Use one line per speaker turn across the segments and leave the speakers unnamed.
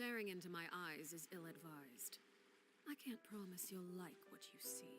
Staring into my eyes is ill-advised. I can't promise you'll like what you see.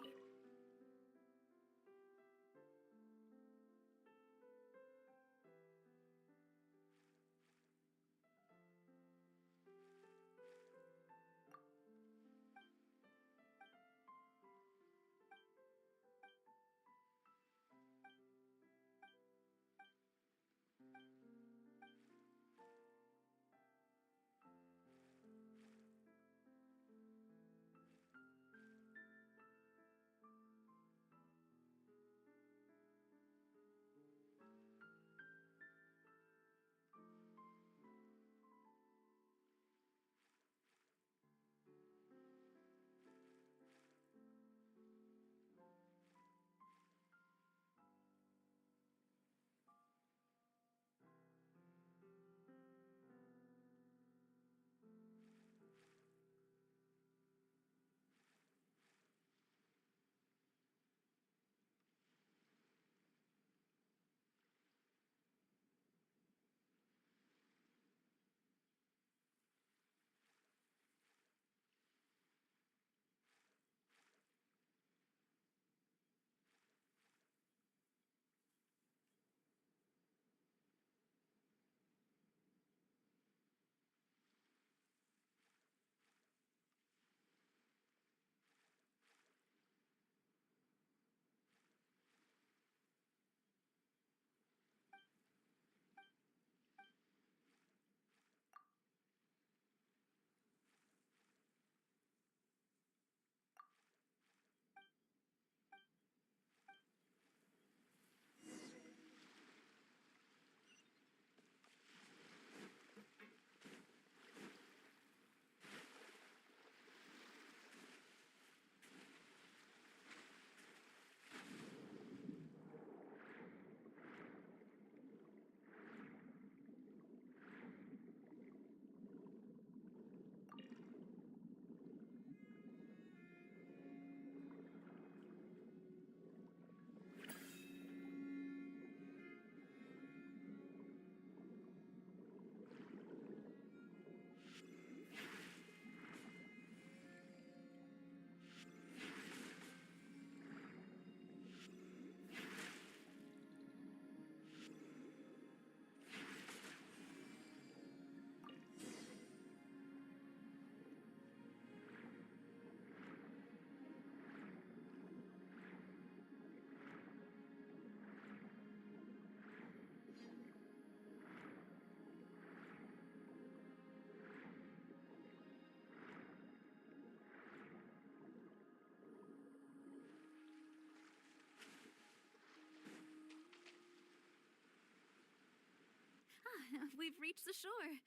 We've reached the shore.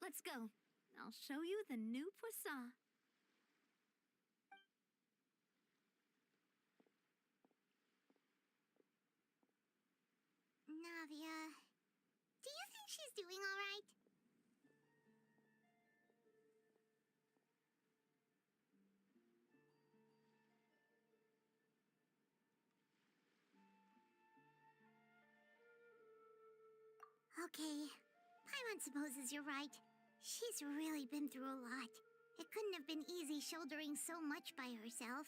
Let's go. I'll show you the new Poisson.
Navia, do you think she's doing all right? Okay, Paimon supposes you're right. She's really been through a lot. It couldn't have been easy shouldering so much by herself.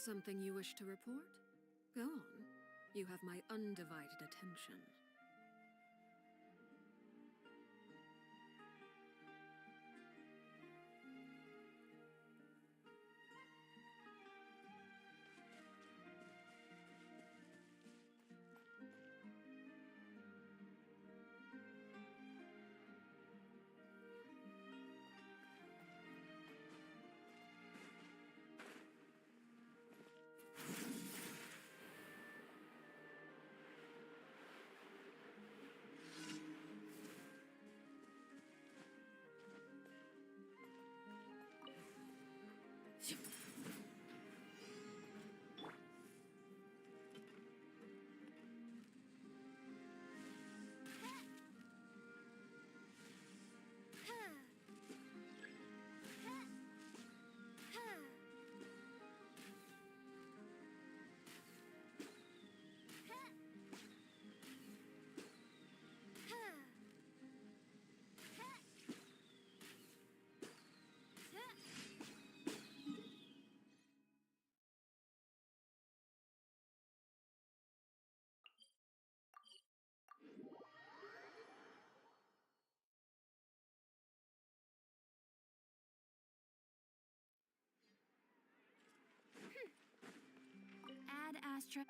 Something you wish to report? Go on. You have my undivided attention.
Ad Astra.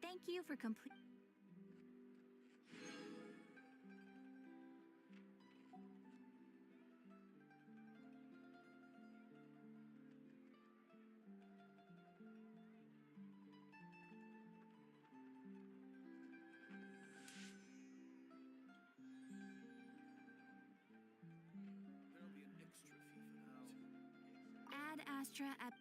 Thank you for complete.
There'll be an extra fee for that.
Ad Astra at.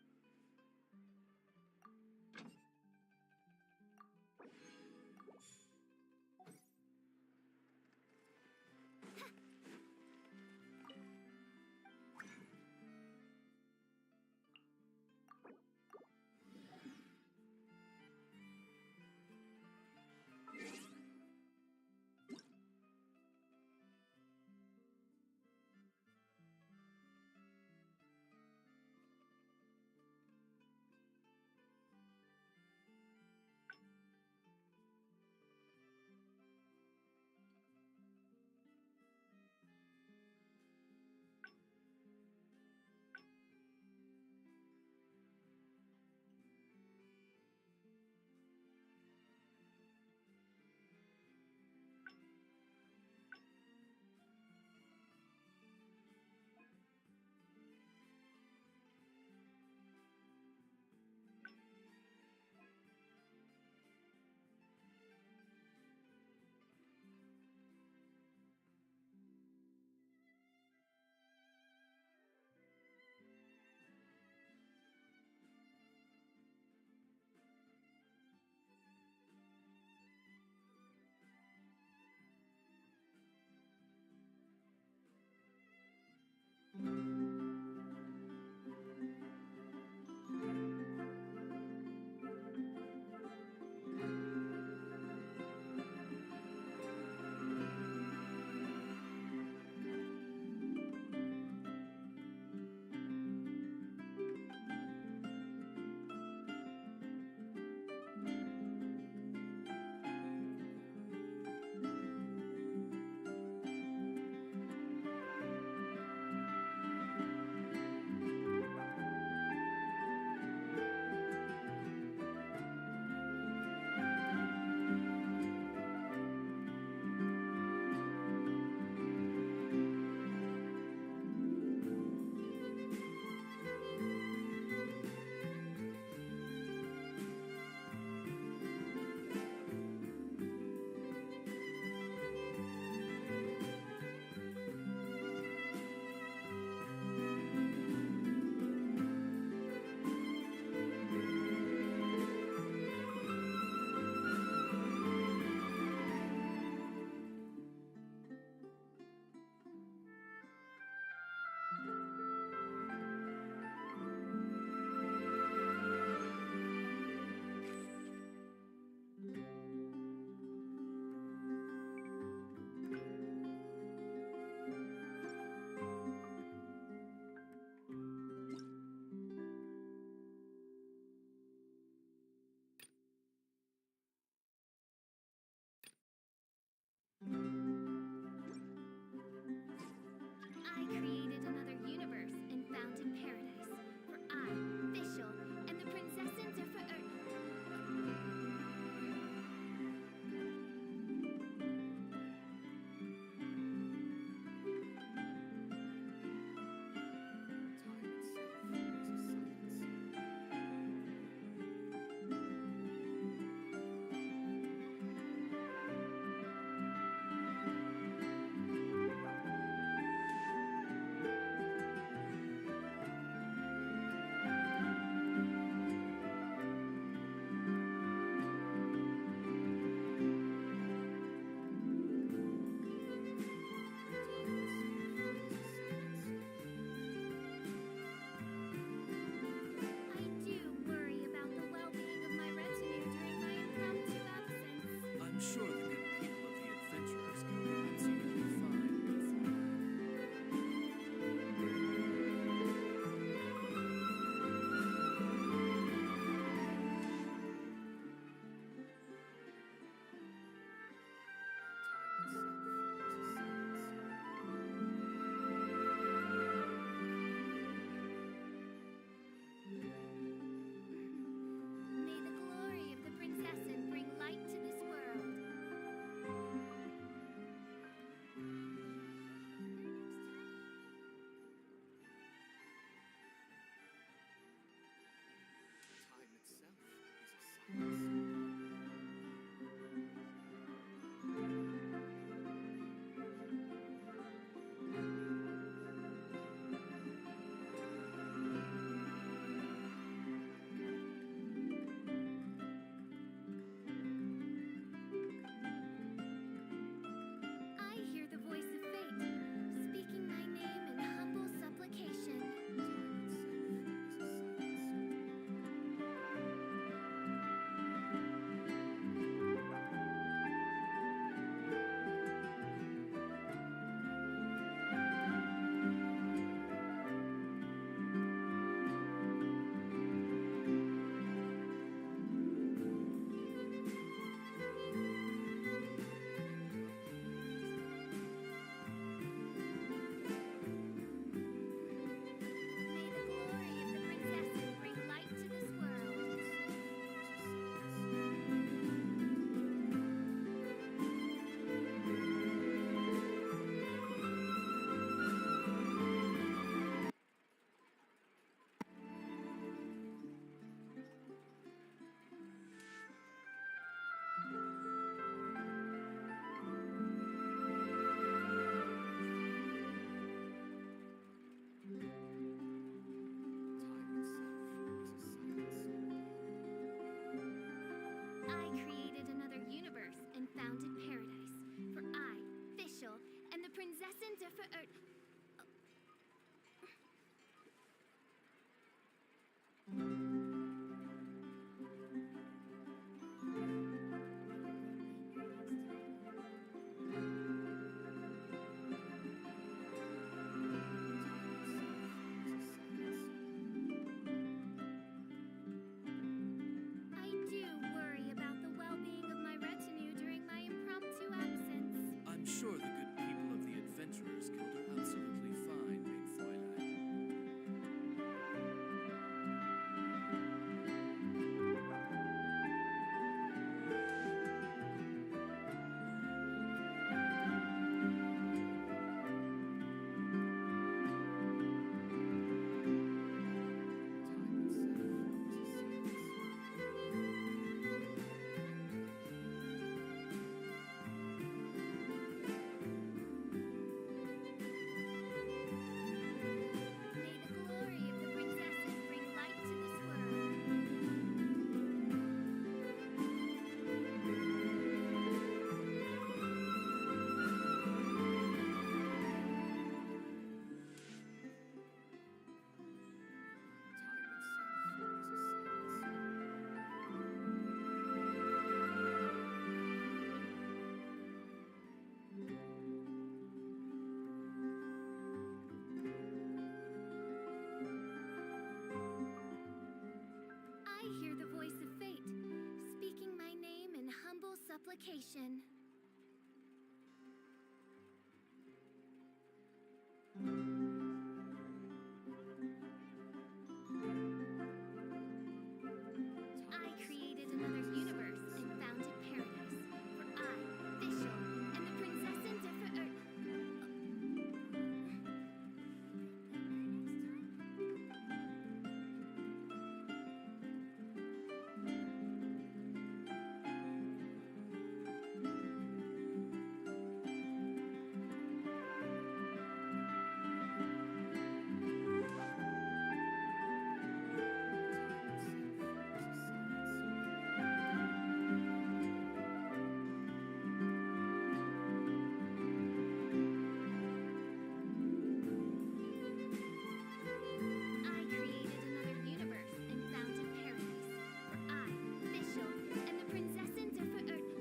supplication. I created another universe and founded paradise. For I, Fischl, and the Prinzessin der Verirrten. I created another universe and founded paradise. For I, Fischl, and the Prinzessin der Verirrten.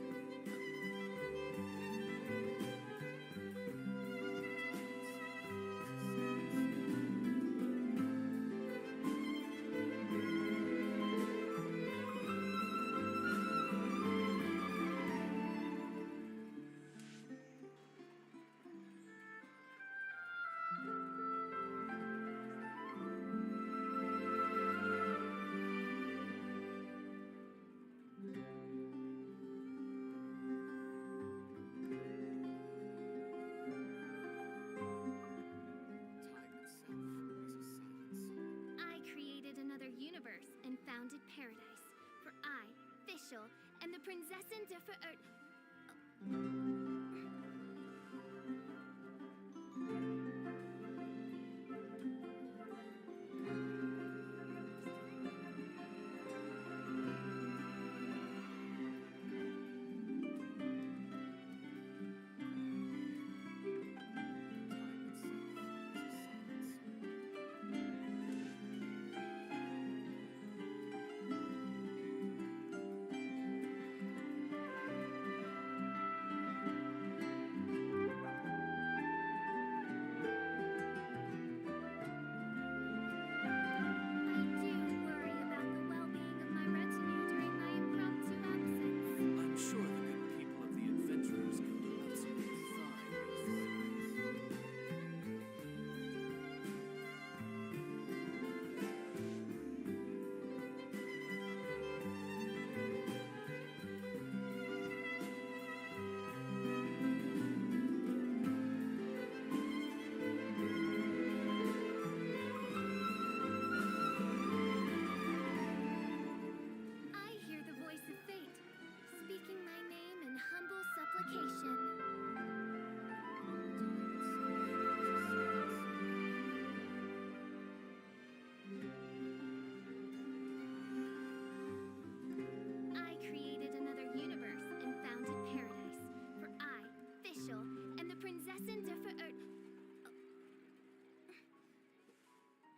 Time itself is a silence.
I created another universe and founded paradise. For I, Fischl, and the Prinzessin der Verirrten. I do worry about the well-being of my retinue during my impromptu absence.
I'm sure the good people of the Adventurers Guild are absolutely fine.
I hear the voice of fate, speaking my name in humble supplication. I created another universe and founded paradise. For I, Fischl, and the Prinzessin der Verirrten.
Time itself is a silence.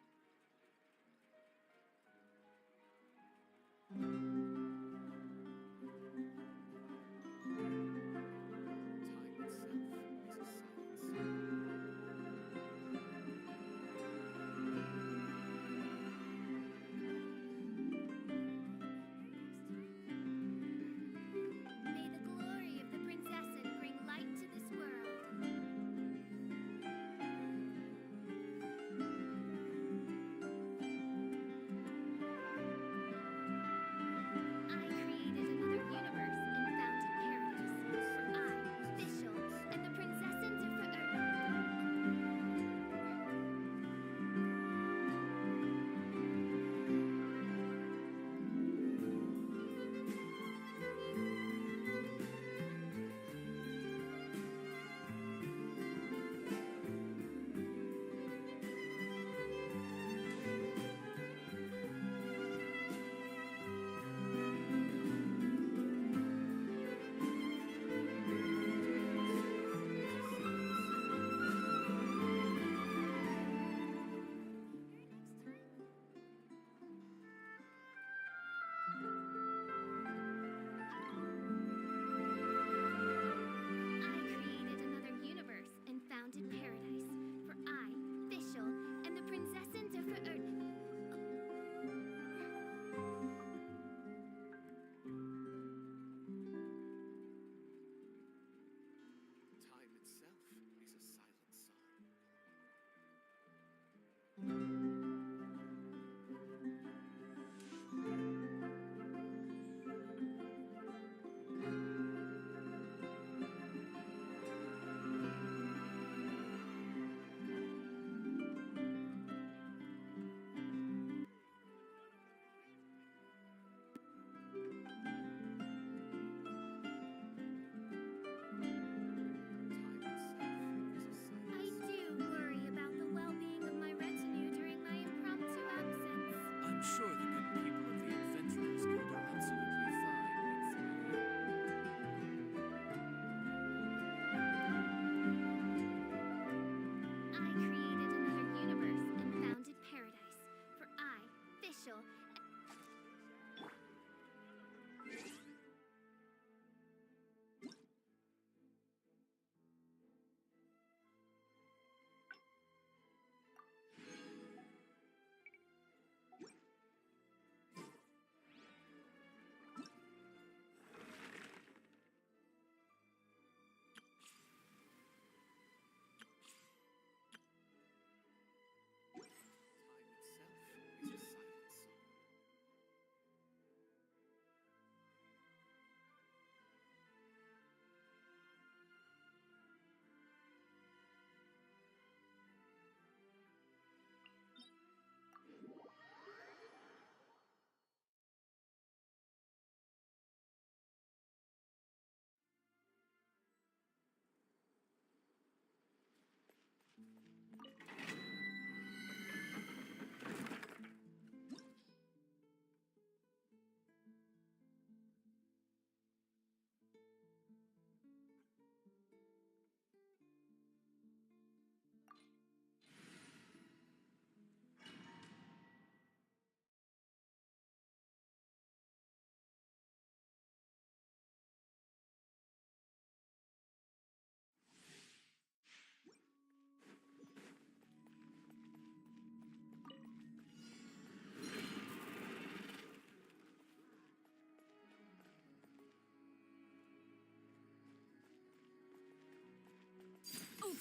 May the glory of the Prinzessin bring light to this world.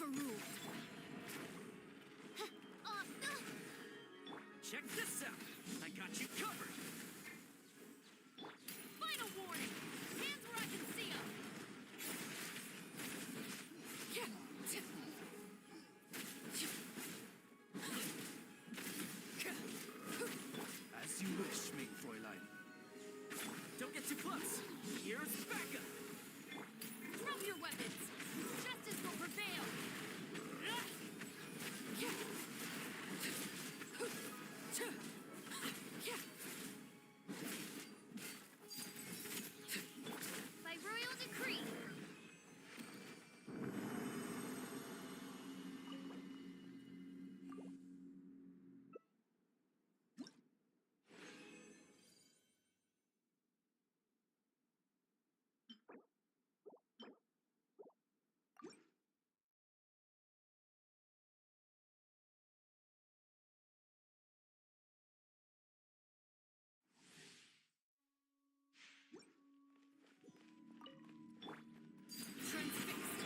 overruled.
Check this out! I got you covered!
Final warning! Hands where I can see them!
As you wish, Mein Fräulein. Don't get too close! Here's backup!
Drop your weapons! Justice will prevail! By royal decree!
Transfixed.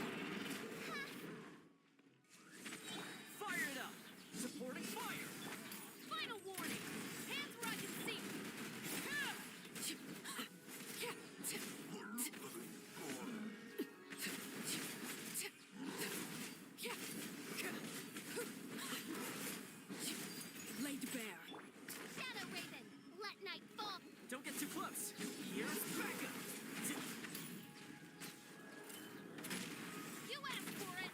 Fire it up! Supporting fire!
Final warning! Hands where I can see!
Laid bare.
Shadow Raven! Let night fall!
Don't get too close! Here's backup!
You asked for it!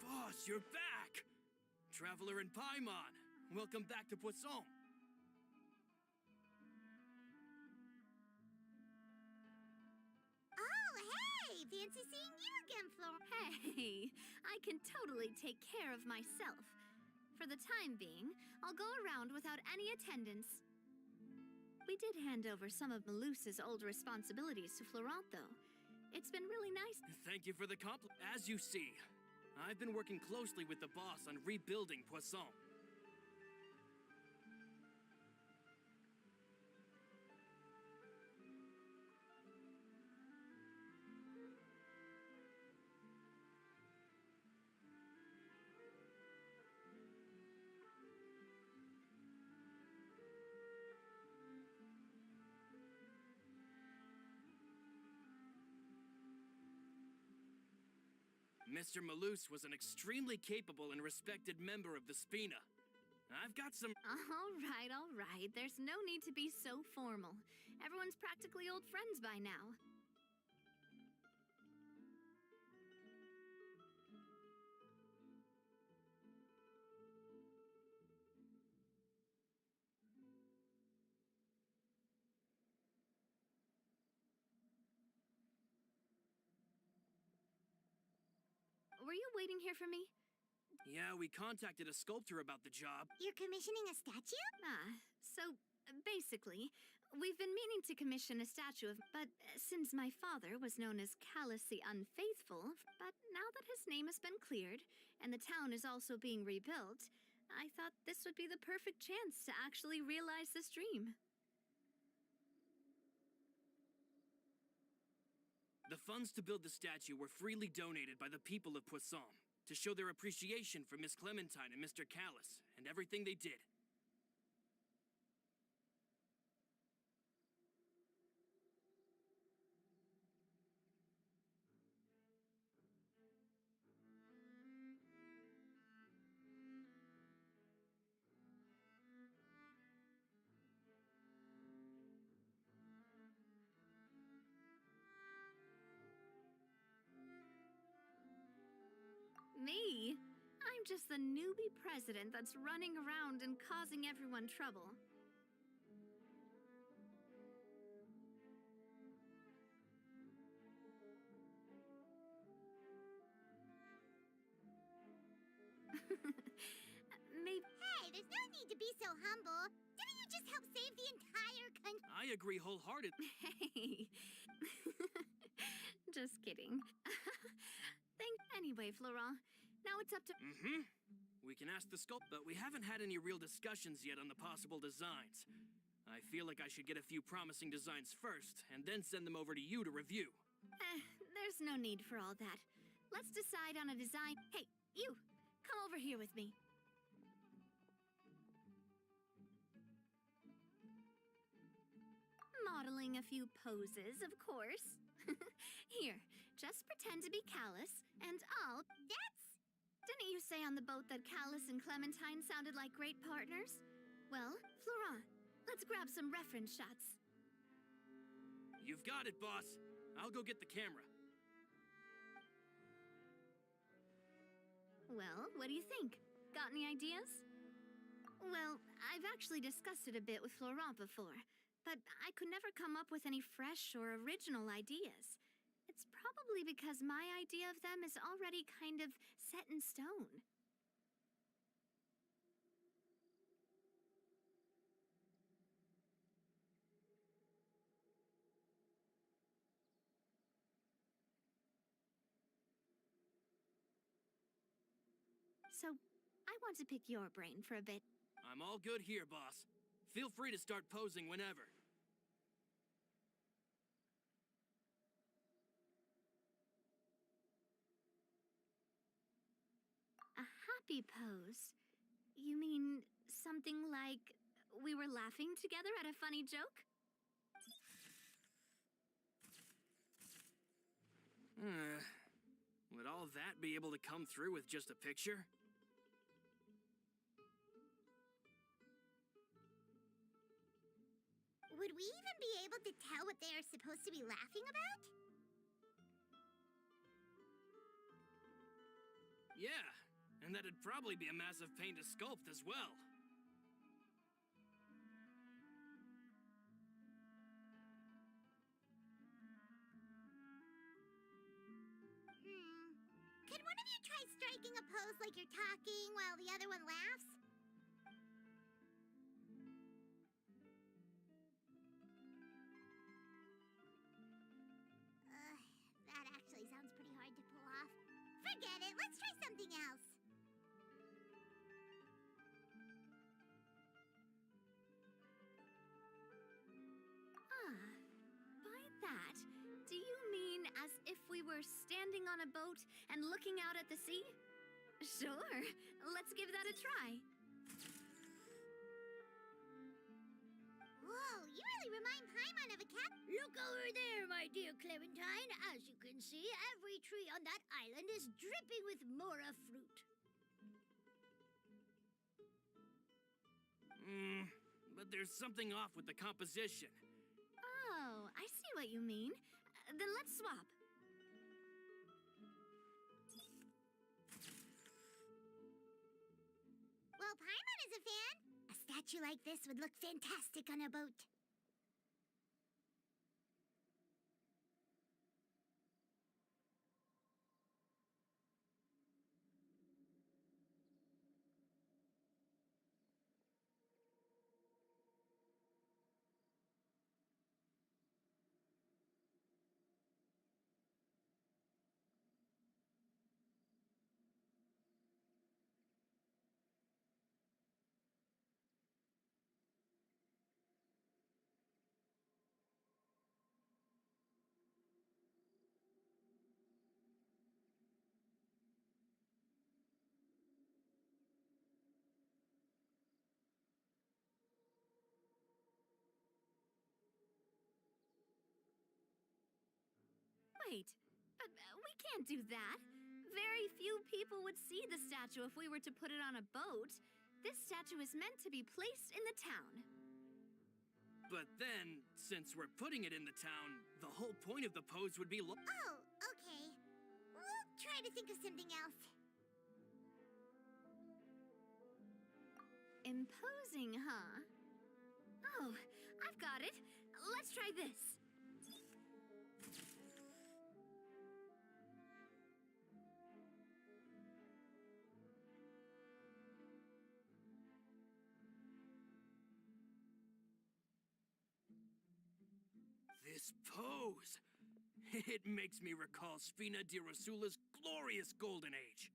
Boss, you're back! Traveler in Paimon, welcome back to Poisson.
Oh, hey! Fancy seeing you again, Flora.
Hey, I can totally take care of myself. For the time being, I'll go around without any attendance. We did hand over some of Meluse's old responsibilities to Florent, though. It's been really nice.
Thank you for the compliment. As you see, I've been working closely with the boss on rebuilding Poisson. Mr. Melus was an extremely capable and respected member of the Spina. I've got some...
All right. There's no need to be so formal. Everyone's practically old friends by now. Were you waiting here for me?
Yeah, we contacted a sculptor about the job.
You're commissioning a statue?
Basically, we've been meaning to commission a statue of, but since my father was known as Callus the Unfaithful, but now that his name has been cleared, and the town is also being rebuilt, I thought this would be the perfect chance to actually realize this dream.
The funds to build the statue were freely donated by the people of Poisson to show their appreciation for Miss Clementine and Mr. Callus and everything they did.
Me? I'm just the newbie president that's running around and causing everyone trouble. Maybe.
Hey, there's no need to be so humble. Didn't you just help save the entire country?
I agree wholeheartedly.
Hey. Just kidding. Anyway, Florent, now it's up to.
We can ask the sculpt, but we haven't had any real discussions yet on the possible designs. I feel like I should get a few promising designs first, and then send them over to you to review.
There's no need for all that. Let's decide on a design. Hey, you! Come over here with me. Modeling a few poses, of course. Here, just pretend to be Callus, and I'll... Didn't you say on the boat that Callus and Clementine sounded like great partners? Well, Florent, let's grab some reference shots.
You've got it, boss. I'll go get the camera.
Well, what do you think? Got any ideas? Well, I've actually discussed it a bit with Florent before, but I could never come up with any fresh or original ideas. It's probably because my idea of them is already kind of set in stone. So, I want to pick your brain for a bit.
I'm all good here, boss. Feel free to start posing whenever.
A happy pose? You mean something like we were laughing together at a funny joke?
Would all that be able to come through with just a picture?
Would we even be able to tell what they are supposed to be laughing about?
Yeah, and that'd probably be a massive pain to sculpt as well.
Can one of you try striking a pose like you're talking while the other one laughs? That actually sounds pretty hard to pull off. Forget it, let's try something else.
By that, do you mean as if we were standing on a boat and looking out at the sea? Sure, let's give that a try.
Whoa, you really remind Paimon of a cat.
Look over there, my dear Clementine. As you can see, every tree on that island is dripping with mora fruit.
But there's something off with the composition.
Oh, I see what you mean. Then let's swap.
Well, Paimon is a fan. A statue like this would look fantastic on a boat.
right. But we can't do that. Very few people would see the statue if we were to put it on a boat. This statue is meant to be placed in the town.
But then, since we're putting it in the town, the whole point of the pose would be
Oh, okay. We'll try to think of something else.
Imposing, huh? Oh, I've got it. Let's try this.
this pose. It makes me recall Spina di Rosula's glorious golden age.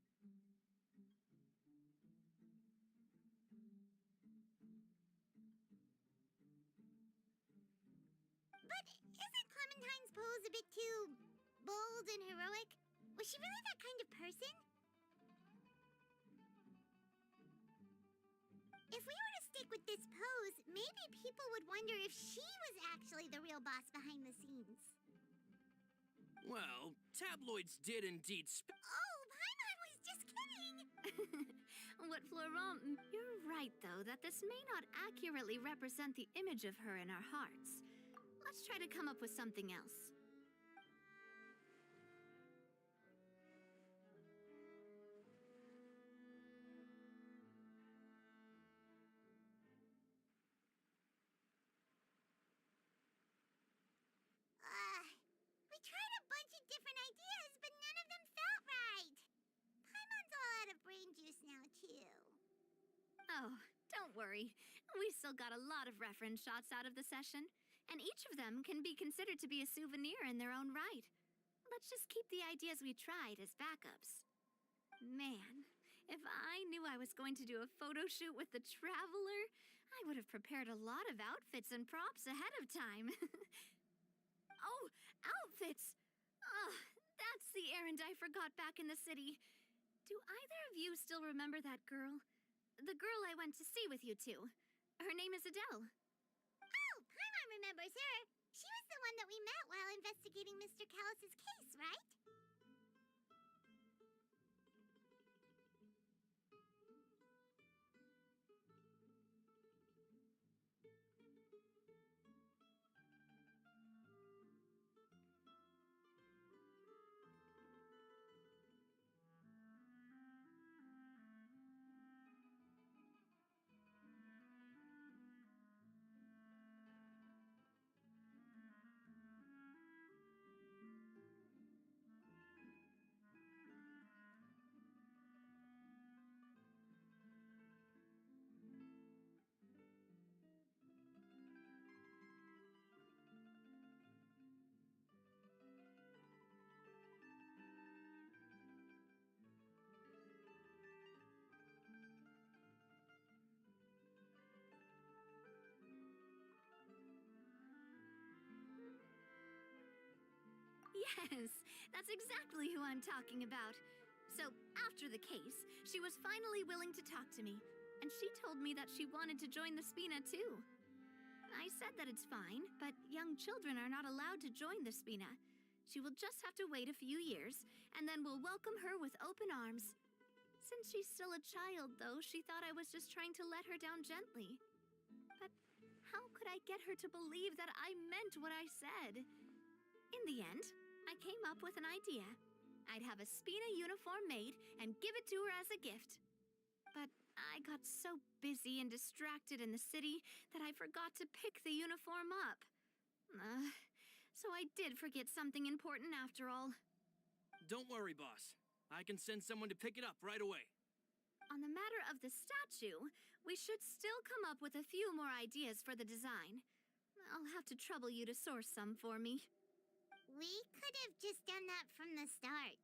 But isn't Clementine's pose a bit too bold and heroic? Was she really that kind of person? If we were to stick with this pose, maybe people would wonder if she was actually the real boss behind the scenes.
Well, tabloids did indeed
Oh, Paimon was just kidding!
What Florent, you're right though that this may not accurately represent the image of her in our hearts. Let's try to come up with something else.
We tried a bunch of different ideas, but none of them felt right. Paimon's all out of brain juice now, too.
Oh, don't worry. We still got a lot of reference shots out of the session, and each of them can be considered to be a souvenir in their own right. Let's just keep the ideas we tried as backups. Man, if I knew I was going to do a photo shoot with the Traveler, I would have prepared a lot of outfits and props ahead of time. Oh, outfits! Oh, that's the errand I forgot back in the city. Do either of you still remember that girl? The girl I went to see with you two. Her name is Adele.
Oh, Paimon remembers her. She was the one that we met while investigating Mr. Callus's case, right?
Yes, that's exactly who I'm talking about. So, after the case, she was finally willing to talk to me, and she told me that she wanted to join the Spina too. I said that it's fine, but young children are not allowed to join the Spina. She will just have to wait a few years, and then we'll welcome her with open arms. Since she's still a child, though, she thought I was just trying to let her down gently. But how could I get her to believe that I meant what I said? In the end, I came up with an idea. I'd have a Spina uniform made and give it to her as a gift. But I got so busy and distracted in the city that I forgot to pick the uniform up. So I did forget something important after all.
Don't worry, boss. I can send someone to pick it up right away.
On the matter of the statue, we should still come up with a few more ideas for the design. I'll have to trouble you to source some for me.
We could have just done that from the start.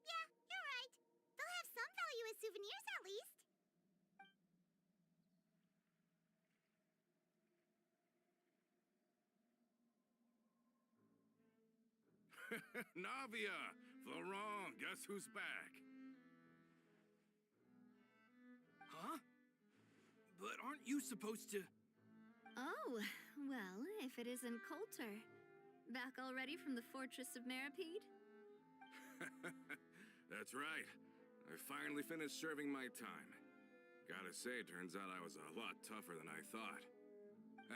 Yeah, you're right. They'll have some value as souvenirs at least.
Navia! Florent, guess who's back?
Huh? But aren't you supposed to...
Oh, well, if it isn't Coulter. Back already from the Fortress of Meripede?
That's right. I finally finished serving my time. Gotta say, turns out I was a lot tougher than I thought.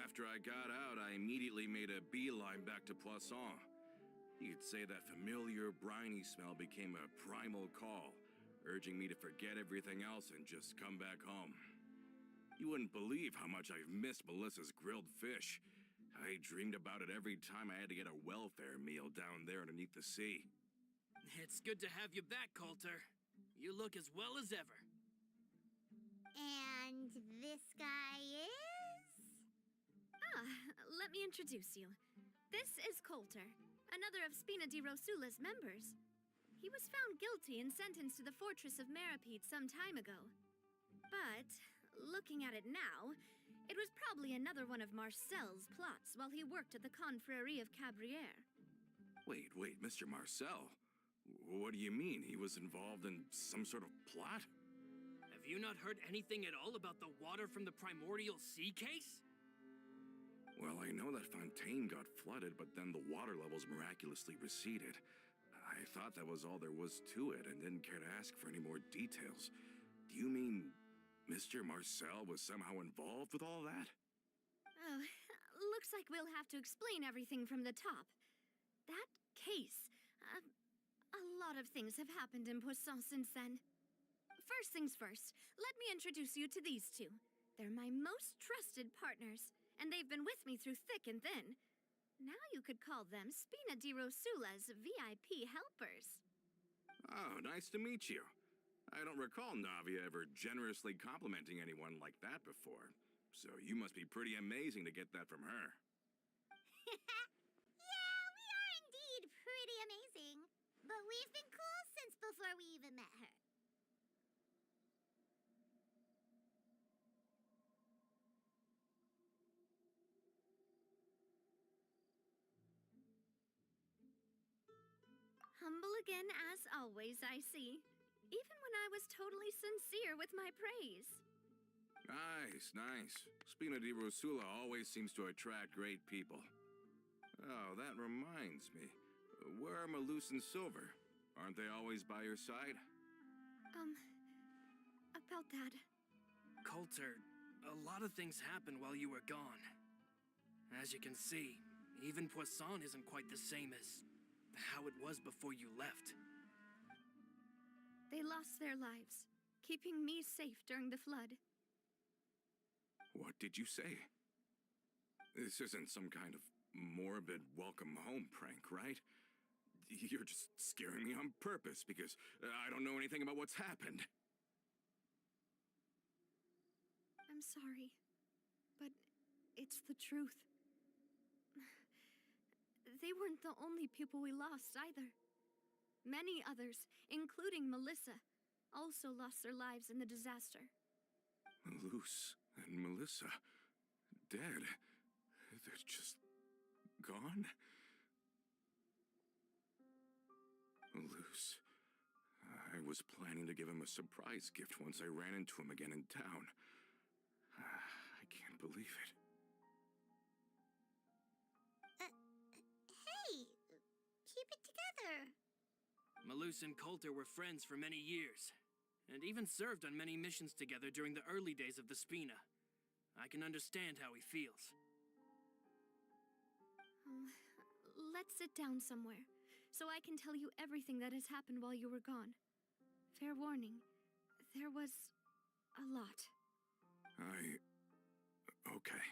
After I got out, I immediately made a beeline back to Poisson. You could say that familiar, briny smell became a primal call, urging me to forget everything else and just come back home. You wouldn't believe how much I've missed Melissa's grilled fish. I dreamed about it every time I had to get a welfare meal down there underneath the sea.
It's good to have you back, Coulter. You look as well as ever.
And this guy is?
Let me introduce you. This is Coulter, another of Spina di Rosula's members. He was found guilty and sentenced to the Fortress of Meripede some time ago. But, looking at it now, it was probably another one of Marcel's plots while he worked at the Confrérie of Cabrières.
Wait, Mr. Marcel? What do you mean? He was involved in some sort of plot?
Have you not heard anything at all about the water from the primordial sea case?
Well, I know that Fontaine got flooded, but then the water levels miraculously receded. I thought that was all there was to it and didn't care to ask for any more details. Do you mean Mr. Marcel was somehow involved with all that?
Oh, looks like we'll have to explain everything from the top. That case, a lot of things have happened in Poisson since then. First things first, let me introduce you to these two. They're my most trusted partners, and they've been with me through thick and thin. Now you could call them Spina di Rosula's VIP helpers.
Oh, nice to meet you. I don't recall Navia ever generously complimenting anyone like that before. So you must be pretty amazing to get that from her.
Yeah, we are indeed pretty amazing. But we've been cool since before we even met her.
Humble again as always, I see. Even when I was totally sincere with my praise.
Nice. Spina di Rosula always seems to attract great people. Oh, that reminds me. Where are Malus and Silver? Aren't they always by your side?
About that.
Coulter, a lot of things happened while you were gone. As you can see, even Poisson isn't quite the same as how it was before you left.
They lost their lives, keeping me safe during the flood.
What did you say? This isn't some kind of morbid welcome home prank, right? You're just scaring me on purpose because I don't know anything about what's happened.
I'm sorry, but it's the truth. They weren't the only people we lost either. Many others, including Melissa, also lost their lives in the disaster.
Malus and Melissa, dead. They're just gone? Malus. I was planning to give him a surprise gift once I ran into him again in town. I can't believe it.
Hey, keep it together.
Malus and Coulter were friends for many years, and even served on many missions together during the early days of the Spina. I can understand how he feels.
Let's sit down somewhere, so I can tell you everything that has happened while you were gone. Fair warning, there was a lot.
Okay.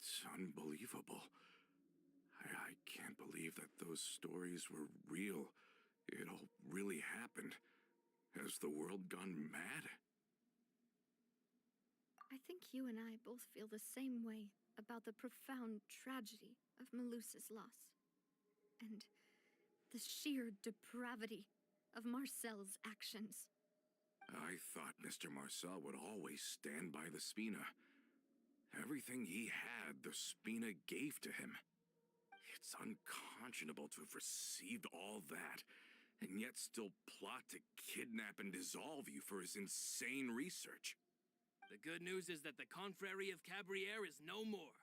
It's unbelievable. I can't believe that those stories were real. It all really happened. Has the world gone mad?
I think you and I both feel the same way about the profound tragedy of Melusa's loss. And the sheer depravity of Marcel's actions.
I thought Mr. Marcel would always stand by the Spina. Everything he had, the Spina gave to him. It's unconscionable to have received all that, and yet still plot to kidnap and dissolve you for his insane research.
The good news is that the Confrérie of Cabriere is no more.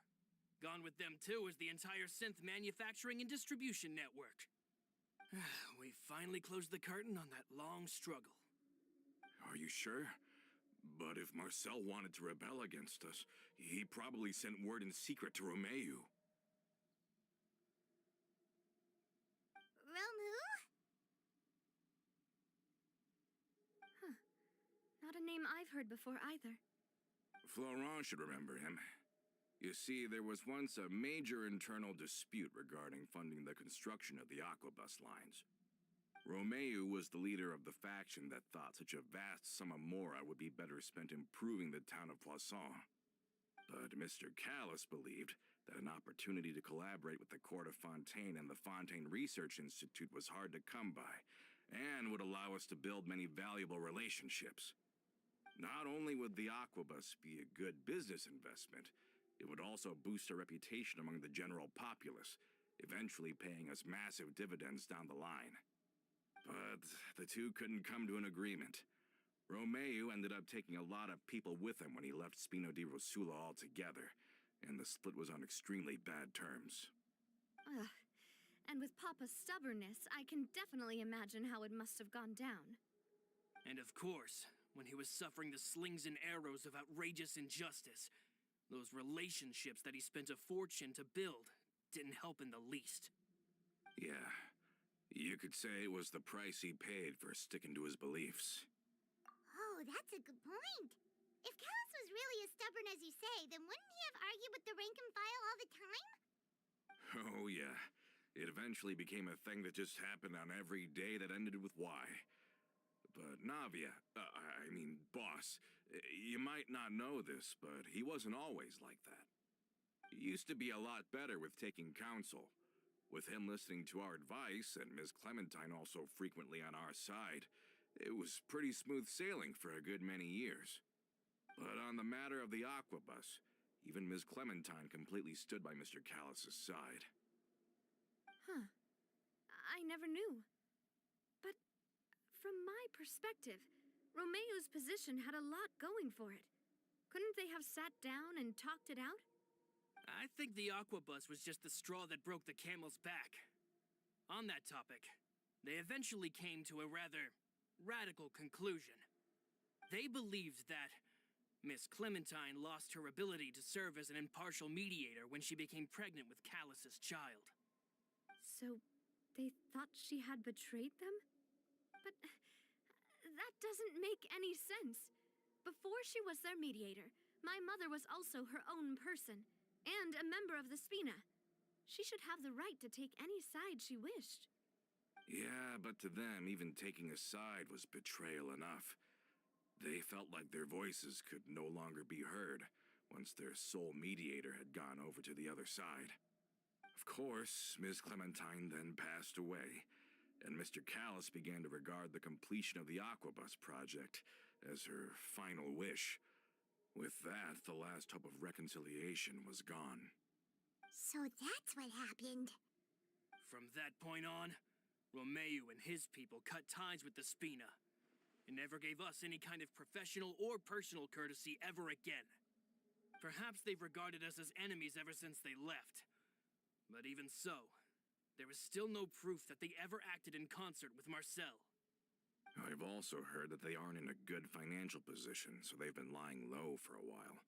Gone with them too is the entire synth manufacturing and distribution network. We finally closed the curtain on that long struggle.
Are you sure? But if Marcel wanted to rebel against us, he probably sent word in secret to Romeu.
Romu?
Not a name I've heard before either.
Florent should remember him. You see, there was once a major internal dispute regarding funding the construction of the Aquabus lines. Romeu was the leader of the faction that thought such a vast sum of mora would be better spent improving the town of Poisson. But Mr. Callis believed that an opportunity to collaborate with the Court of Fontaine and the Fontaine Research Institute was hard to come by, and would allow us to build many valuable relationships. Not only would the Aquabus be a good business investment, it would also boost our reputation among the general populace, eventually paying us massive dividends down the line. But the two couldn't come to an agreement. Romeu ended up taking a lot of people with him when he left Spino di Rosula altogether, and the split was on extremely bad terms.
Ugh. And with Papa's stubbornness, I can definitely imagine how it must have gone down.
And of course, when he was suffering the slings and arrows of outrageous injustice, those relationships that he spent a fortune to build didn't help in the least.
Yeah, you could say it was the price he paid for sticking to his beliefs.
Oh, that's a good point. If Callis was really as stubborn as you say, then wouldn't he have argued with the rank and file all the time?
Oh yeah, it eventually became a thing that just happened on every day that ended with Y. But Navia, boss, you might not know this, but he wasn't always like that. He used to be a lot better with taking counsel. With him listening to our advice, and Ms. Clementine also frequently on our side, it was pretty smooth sailing for a good many years. But on the matter of the Aquabus, even Ms. Clementine completely stood by Mr. Callis's side.
Huh. I never knew. But from my perspective, Romeu's position had a lot going for it. Couldn't they have sat down and talked it out?
I think the Aquabus was just the straw that broke the camel's back. On that topic, they eventually came to a rather radical conclusion. They believed that Miss Clementine lost her ability to serve as an impartial mediator when she became pregnant with Callis's child.
So, they thought she had betrayed them? But that doesn't make any sense. Before she was their mediator, my mother was also her own person, and a member of the Spina. She should have the right to take any side she wished.
Yeah, but to them, even taking a side was betrayal enough. They felt like their voices could no longer be heard once their sole mediator had gone over to the other side. Of course, Ms. Clementine then passed away, and Mr. Callis began to regard the completion of the Aquabus project as her final wish. With that, the last hope of reconciliation was gone.
So that's what happened.
From that point on, Romeu and his people cut ties with the Spina, and never gave us any kind of professional or personal courtesy ever again. Perhaps they've regarded us as enemies ever since they left. But even so, there is still no proof that they ever acted in concert with Marcel.
I've also heard that they aren't in a good financial position, so they've been lying low for a while.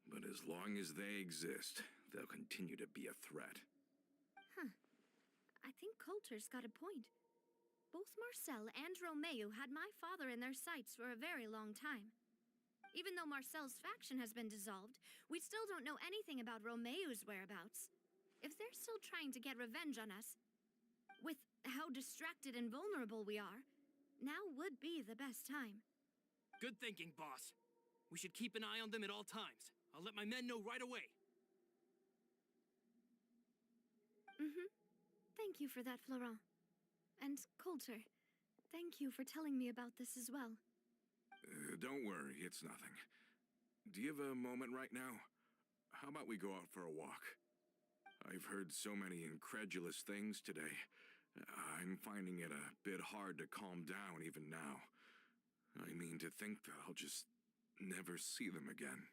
But as long as they exist, they'll continue to be a threat.
I think Coulter's got a point. Both Marcel and Romeu had my father in their sights for a very long time. Even though Marcel's faction has been dissolved, we still don't know anything about Romeu's whereabouts. If they're still trying to get revenge on us, with how distracted and vulnerable we are, now would be the best time.
Good thinking, boss. We should keep an eye on them at all times. I'll let my men know right away.
Thank you for that, Florent. And Coulter, thank you for telling me about this as well.
Don't worry, it's nothing. Do you have a moment right now? How about we go out for a walk? I've heard so many incredulous things today. I'm finding it a bit hard to calm down even now. I mean, to think that I'll just never see them again.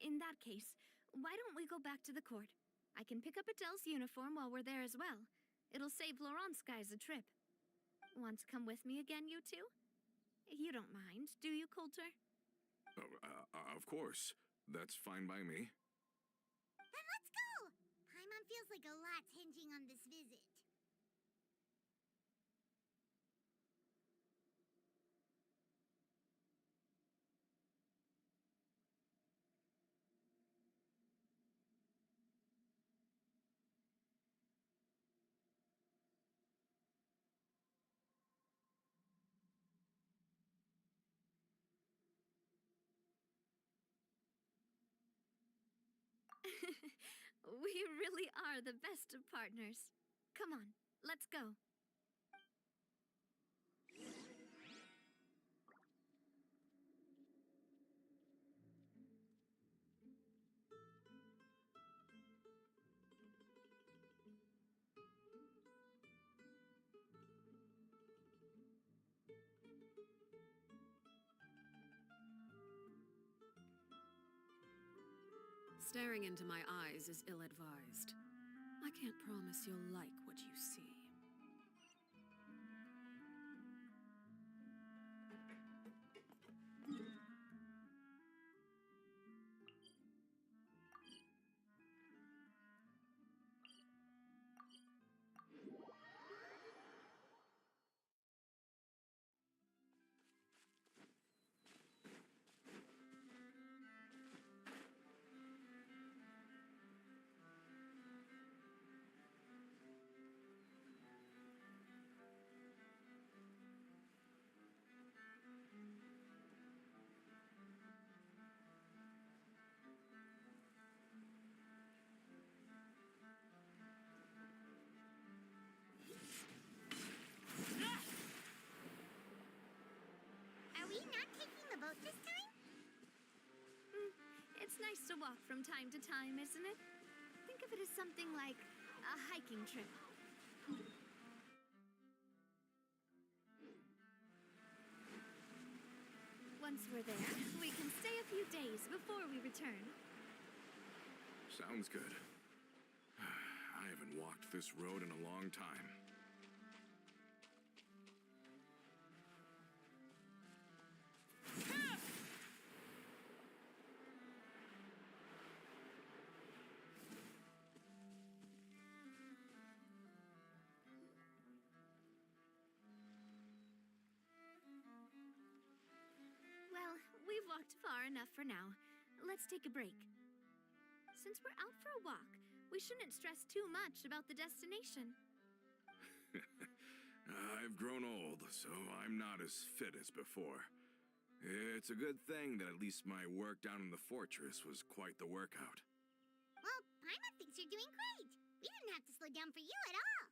In that case, why don't we go back to the court? I can pick up Adele's uniform while we're there as well. It'll save Laurent's guys a trip. Want to come with me again, you two? You don't mind, do you, Coulter?
Of course. That's fine by me.
Then let's go! Paimon feels like a lot's hinging on this visit.
We really are the best of partners. Come on, let's go.
Staring into my eyes is ill-advised. I can't promise you'll like what you see.
Are we not taking the boat this time?
It's nice to walk from time to time, isn't it? Think of it as something like a hiking trip. Once we're there, we can stay a few days before we return.
Sounds good. I haven't walked this road in a long time.
Well, we've walked far enough for now. Let's take a break. Since we're out for a walk, we shouldn't stress too much about the destination.
I've grown old, so I'm not as fit as before. It's a good thing that at least my work down in the fortress was quite the workout.
Well, Paimon thinks you're doing great. We didn't have to slow down for you at all.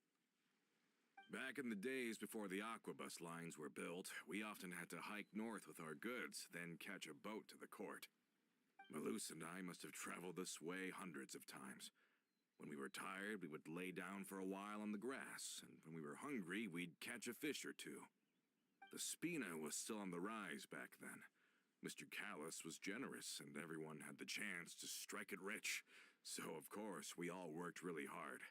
Back in the days before the aquabus lines were built, we often had to hike north with our goods, then catch a boat to the court. Malus and I must have traveled this way hundreds of times. When we were tired, we would lay down for a while on the grass, and when we were hungry, we'd catch a fish or two. The Spina was still on the rise back then. Mr. Callus was generous, and everyone had the chance to strike it rich. So, of course, we all worked really hard.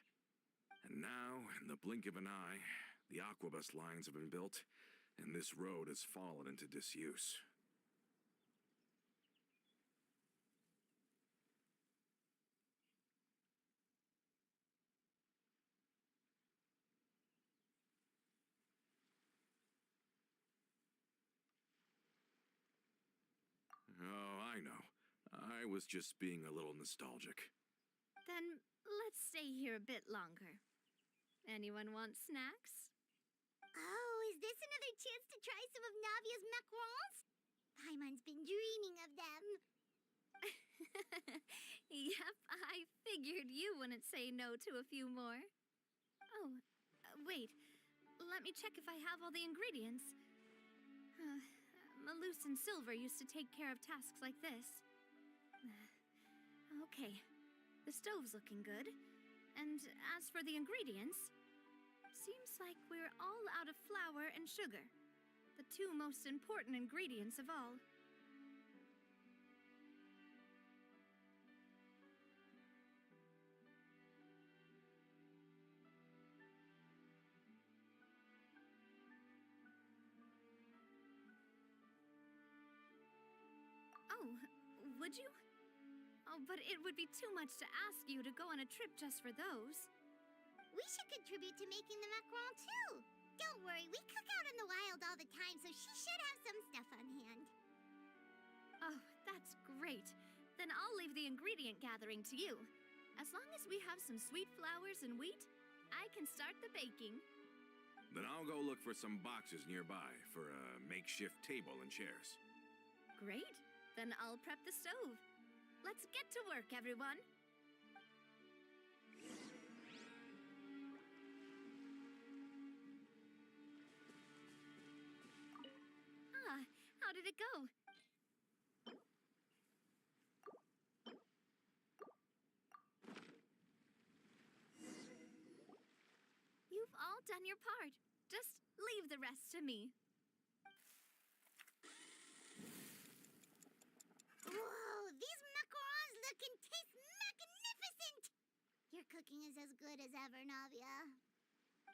And now, in the blink of an eye, the aquabus lines have been built, and this road has fallen into disuse. I was just being a little nostalgic.
Then let's stay here a bit longer. Anyone want snacks?
Oh, is this another chance to try some of Navia's macarons? Paimon's been dreaming of them.
Yep, I figured you wouldn't say no to a few more. Oh, wait. Let me check if I have all the ingredients. Malus and Silver used to take care of tasks like this. Okay, the stove's looking good. And as for the ingredients, seems like we're all out of flour and sugar, the two most important ingredients of all. Oh, would you? Oh, but it would be too much to ask you to go on a trip just for those.
We should contribute to making the macaron too. Don't worry, we cook out in the wild all the time, so she should have some stuff on hand.
Oh, that's great. Then I'll leave the ingredient gathering to you. As long as we have some sweet flowers and wheat, I can start the baking.
Then I'll go look for some boxes nearby for a makeshift table and chairs.
Great. Then I'll prep the stove. Let's get to work, everyone. How did it go? You've all done your part. Just leave the rest to me.
Whoa, these macarons look and taste magnificent! Your cooking is as good as ever, Navia.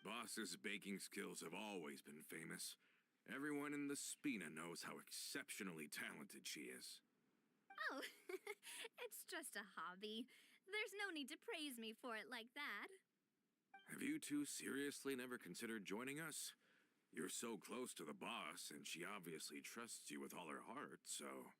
Boss's baking skills have always been famous. Everyone in the Spina knows how exceptionally talented she is.
Oh, it's just a hobby. There's no need to praise me for it like that.
Have you two seriously never considered joining us? You're so close to the boss, and she obviously trusts you with all her heart, so...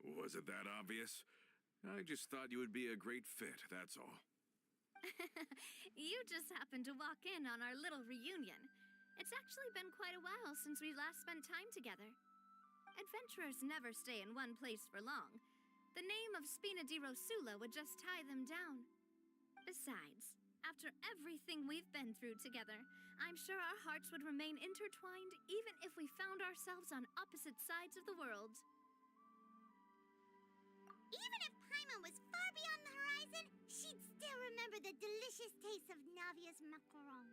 Was it that obvious? I just thought you would be a great fit, that's all.
You just happened to walk in on our little reunion. It's actually been quite a while since we last spent time together. Adventurers never stay in one place for long. The name of Spina di Rosula would just tie them down. Besides, after everything we've been through together, I'm sure our hearts would remain intertwined even if we found ourselves on opposite sides of the world.
Even if Paimon was far beyond the horizon, she'd still remember the delicious taste of Navia's macaron.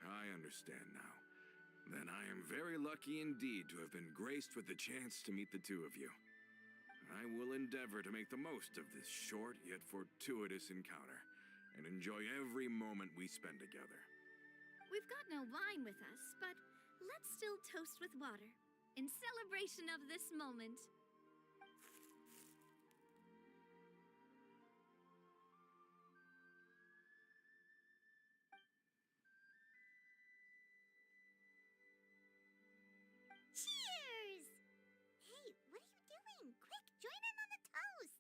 I understand now. Then I am very lucky indeed to have been graced with the chance to meet the two of you. I will endeavor to make the most of this short yet fortuitous encounter, and enjoy every moment we spend together.
We've got no wine with us, but let's still toast with water, in celebration of this moment.
Cheers! Hey, what are you doing? Quick, join in on the toast!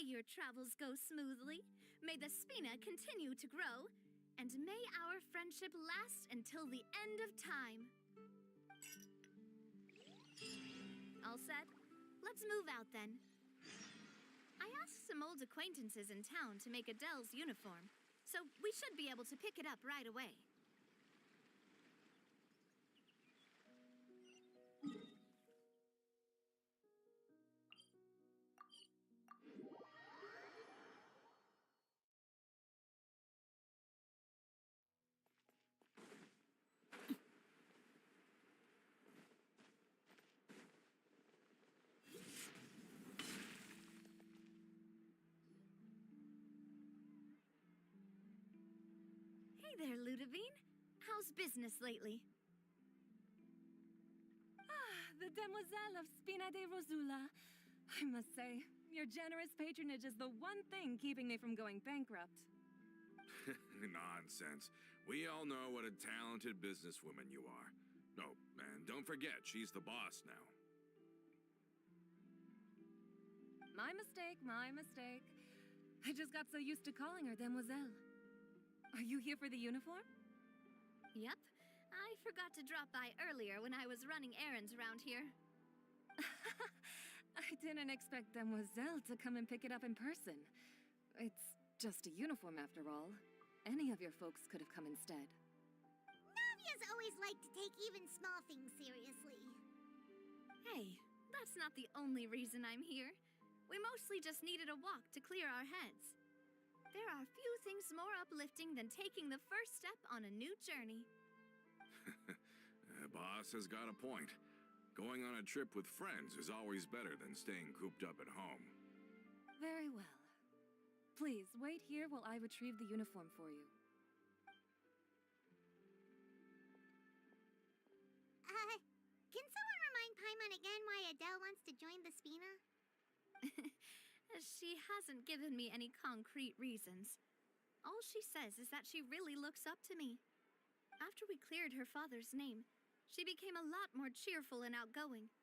May your travels go smoothly. May the Spina continue to grow. And may our friendship last until the end of time. All set? Let's move out then. I asked some old acquaintances in town to make Adele's uniform, so we should be able to pick it up right away. Hey there, Ludovine. How's business lately?
The Demoiselle of Spina de Rosula. I must say, your generous patronage is the one thing keeping me from going bankrupt.
Nonsense. We all know what a talented businesswoman you are. Oh, and don't forget, she's the boss now.
My mistake, my mistake. I just got so used to calling her Demoiselle. Are you here for the uniform?
Yep. I forgot to drop by earlier when I was running errands around here.
I didn't expect Demoiselle to come and pick it up in person. It's just a uniform after all. Any of your folks could have come instead.
Navia's always liked to take even small things seriously.
Hey, that's not the only reason I'm here. We mostly just needed a walk to clear our heads. There are few things more uplifting than taking the first step on a new journey.
Boss has got a point. Going on a trip with friends is always better than staying cooped up at home.
Very well. Please, wait here while I retrieve the uniform for you.
Can someone remind Paimon again why Adele wants to join the Spina?
She hasn't given me any concrete reasons. All she says is that she really looks up to me. After we cleared her father's name, she became a lot more cheerful and outgoing.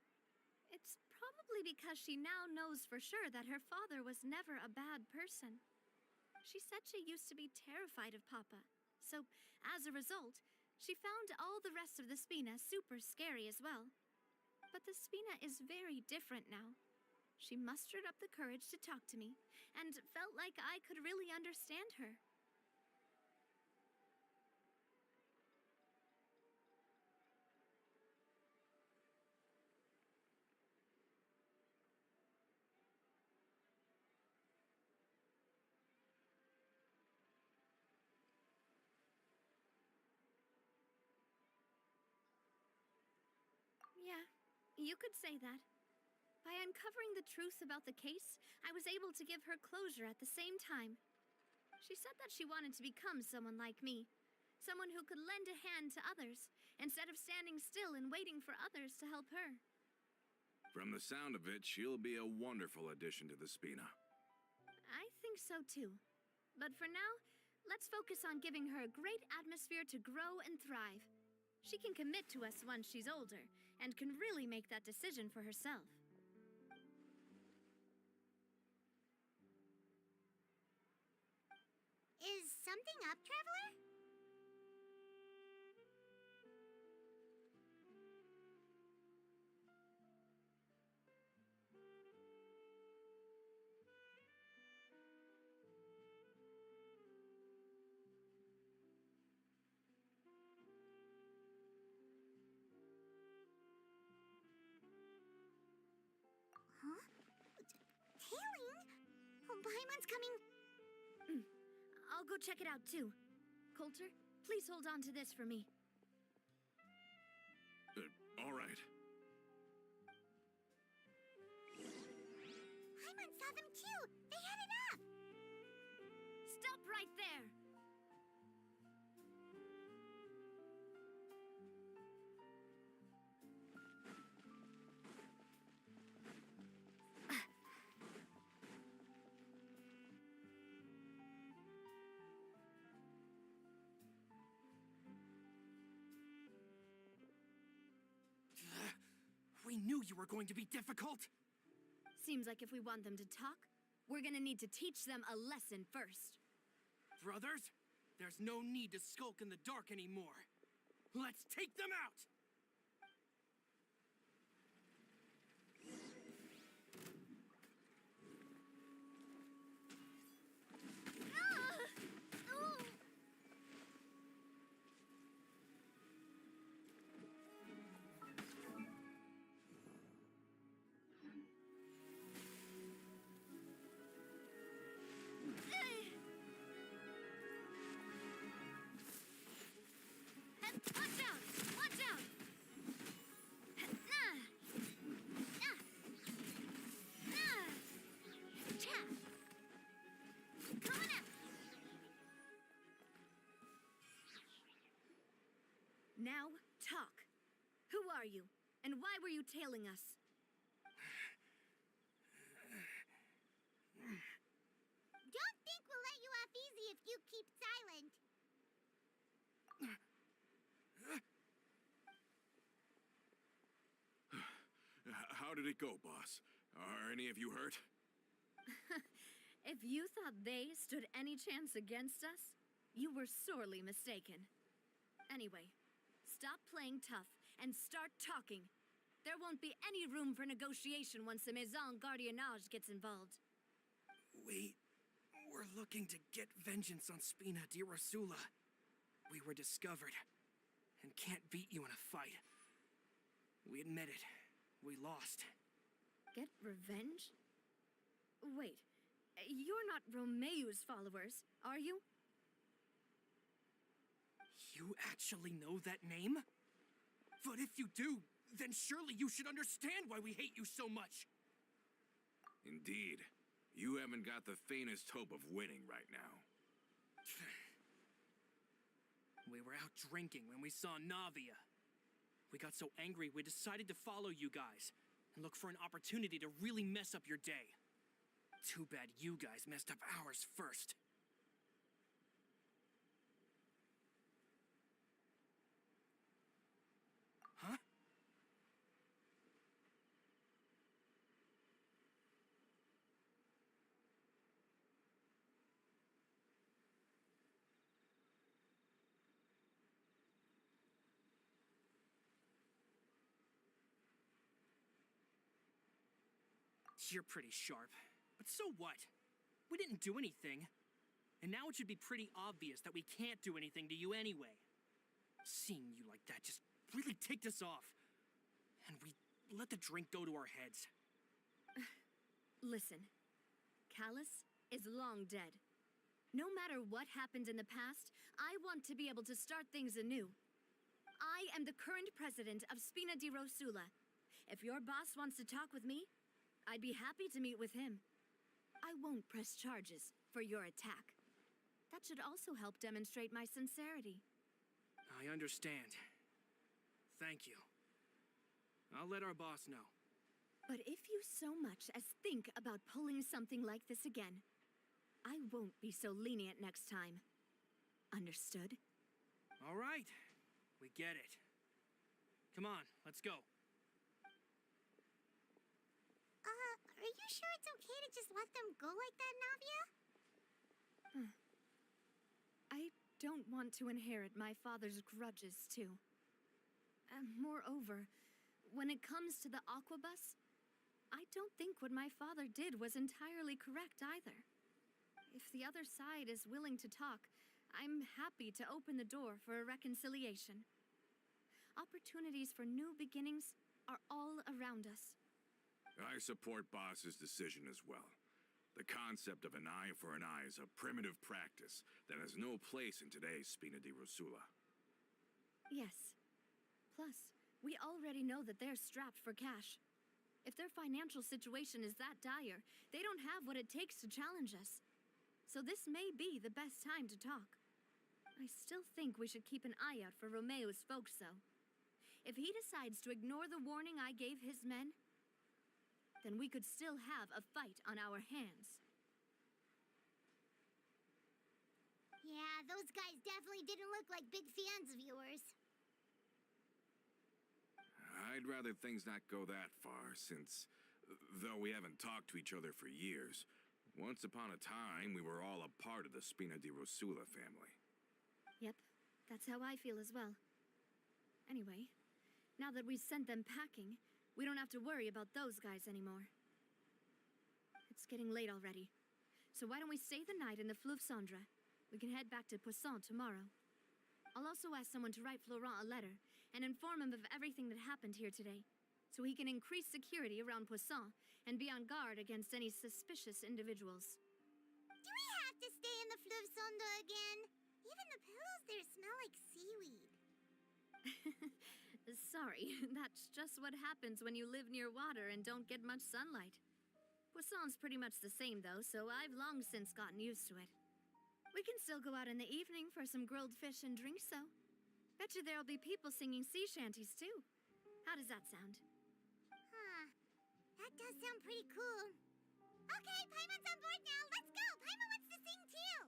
It's probably because she now knows for sure that her father was never a bad person. She said she used to be terrified of Papa, so as a result, she found all the rest of the Spina super scary as well. But the Spina is very different now. She mustered up the courage to talk to me, and felt like I could really understand her. Yeah, you could say that. By uncovering the truth about the case, I was able to give her closure at the same time. She said that she wanted to become someone like me. Someone who could lend a hand to others, instead of standing still and waiting for others to help her.
From the sound of it, she'll be a wonderful addition to the Spina.
I think so too. But for now, let's focus on giving her a great atmosphere to grow and thrive. She can commit to us once she's older, and can really make that decision for herself.
Is something up, Traveler? Huh? Tailing? Oh, Paimon's coming.
I'll go check it out too. Coulter, please hold on to this for me.
All right.
Paimon saw them too. They headed up.
Stop right there!
We knew you were going to be difficult!
Seems like if we want them to talk, we're gonna need to teach them a lesson first.
Brothers, there's no need to skulk in the dark anymore. Let's take them out!
Watch out! Watch out! Coming up! Now, talk. Who are you? And why were you tailing us?
Don't think we'll let you off easy if you keep silent.
How did it go, boss? Are any of you hurt?
If you thought they stood any chance against us, you were sorely mistaken. Anyway, stop playing tough and start talking. There won't be any room for negotiation once the Maison Gardiennage gets involved.
We're looking to get vengeance on Spina di Rosula. We were discovered and can't beat you in a fight. We admit it. We lost.
Get revenge? Wait, you're not Romeu's followers, are you?
You actually know that name? But if you do, then surely you should understand why we hate you so much.
Indeed. You haven't got the faintest hope of winning right now.
We were out drinking when we saw Navia. We got so angry we decided to follow you guys and look for an opportunity to really mess up your day. Too bad you guys messed up ours first. Huh? You're pretty sharp, but so what? We didn't do anything. And now it should be pretty obvious that we can't do anything to you anyway. Seeing you like that just really ticked us off. And we let the drink go to our heads.
Listen, Callus is long dead. No matter what happened in the past, I want to be able to start things anew. I am the current president of Spina di Rosula. If your boss wants to talk with me, I'd be happy to meet with him. I won't press charges for your attack. That should also help demonstrate my sincerity.
I understand. Thank you. I'll let our boss know.
But if you so much as think about pulling something like this again, I won't be so lenient next time. Understood?
All right. We get it. Come on, let's go.
Are you sure it's okay to just let them go like that, Navia?
I don't want to inherit my father's grudges, too. Moreover, when it comes to the Aquabus, I don't think what my father did was entirely correct either. If the other side is willing to talk, I'm happy to open the door for a reconciliation. Opportunities for new beginnings are all around us.
I support Boss's decision as well. The concept of an eye for an eye is a primitive practice that has no place in today's Spina di Rosula.
Yes. Plus, we already know that they're strapped for cash. If their financial situation is that dire, they don't have what it takes to challenge us. So this may be the best time to talk. I still think we should keep an eye out for Romeu's folks, though. If he decides to ignore the warning I gave his men, then we could still have a fight on our hands.
Yeah, those guys definitely didn't look like big fans of yours.
I'd rather things not go that far, since, though we haven't talked to each other for years, Once upon a time, we were all a part of the Spina di Rosula family.
Yep, that's how I feel as well. Anyway, now that we've sent them packing, we don't have to worry about those guys anymore. It's getting late already. So why don't we stay the night in the Fleuve Cendre? We can head back to Poisson tomorrow. I'll also ask someone to write Florent a letter and inform him of everything that happened here today, so he can increase security around Poisson and be on guard against any suspicious individuals.
Do we have to stay in the Fleuve Cendre again? Even the pillows there smell like seaweed.
Sorry, that's just what happens when you live near water and don't get much sunlight. Poisson's pretty much the same, though, so I've long since gotten used to it. We can still go out in the evening for some grilled fish and drinks, though. Bet you there'll be people singing sea shanties, too. How does that sound?
Huh. That does sound pretty cool. Okay, Paimon's on board now. Let's go. Paimon wants to sing too.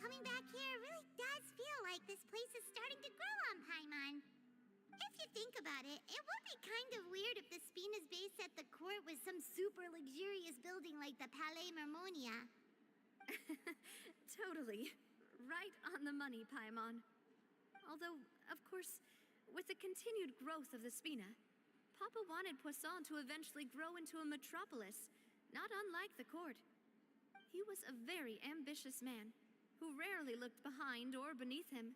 Coming back here really does feel like this place is starting to grow on Paimon. If you think about it, it would be kind of weird if the Spina's base at the court was some super luxurious building like the Palais Mermonia.
Totally. Right on the money, Paimon. Although, of course, with the continued growth of the Spina, Papa wanted Poisson to eventually grow into a metropolis, not unlike the court. He was a very ambitious man, who rarely looked behind or beneath him.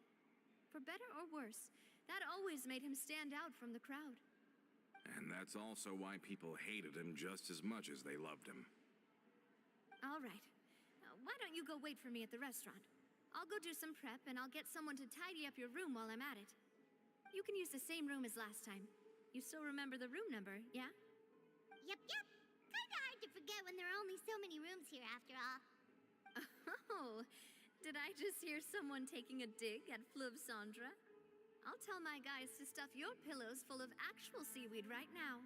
For better or worse, that always made him stand out from the crowd.
And that's also why people hated him just as much as they loved him.
All right. Why don't you go wait for me at the restaurant? I'll go do some prep, and I'll get someone to tidy up your room while I'm at it. You can use the same room as last time. You still remember the room number, yeah?
Yep. Kinda hard to forget when there are only so many rooms here after all.
Oh, did I just hear someone taking a dig at Fleuve Cendre? I'll tell my guys to stuff your pillows full of actual seaweed right now.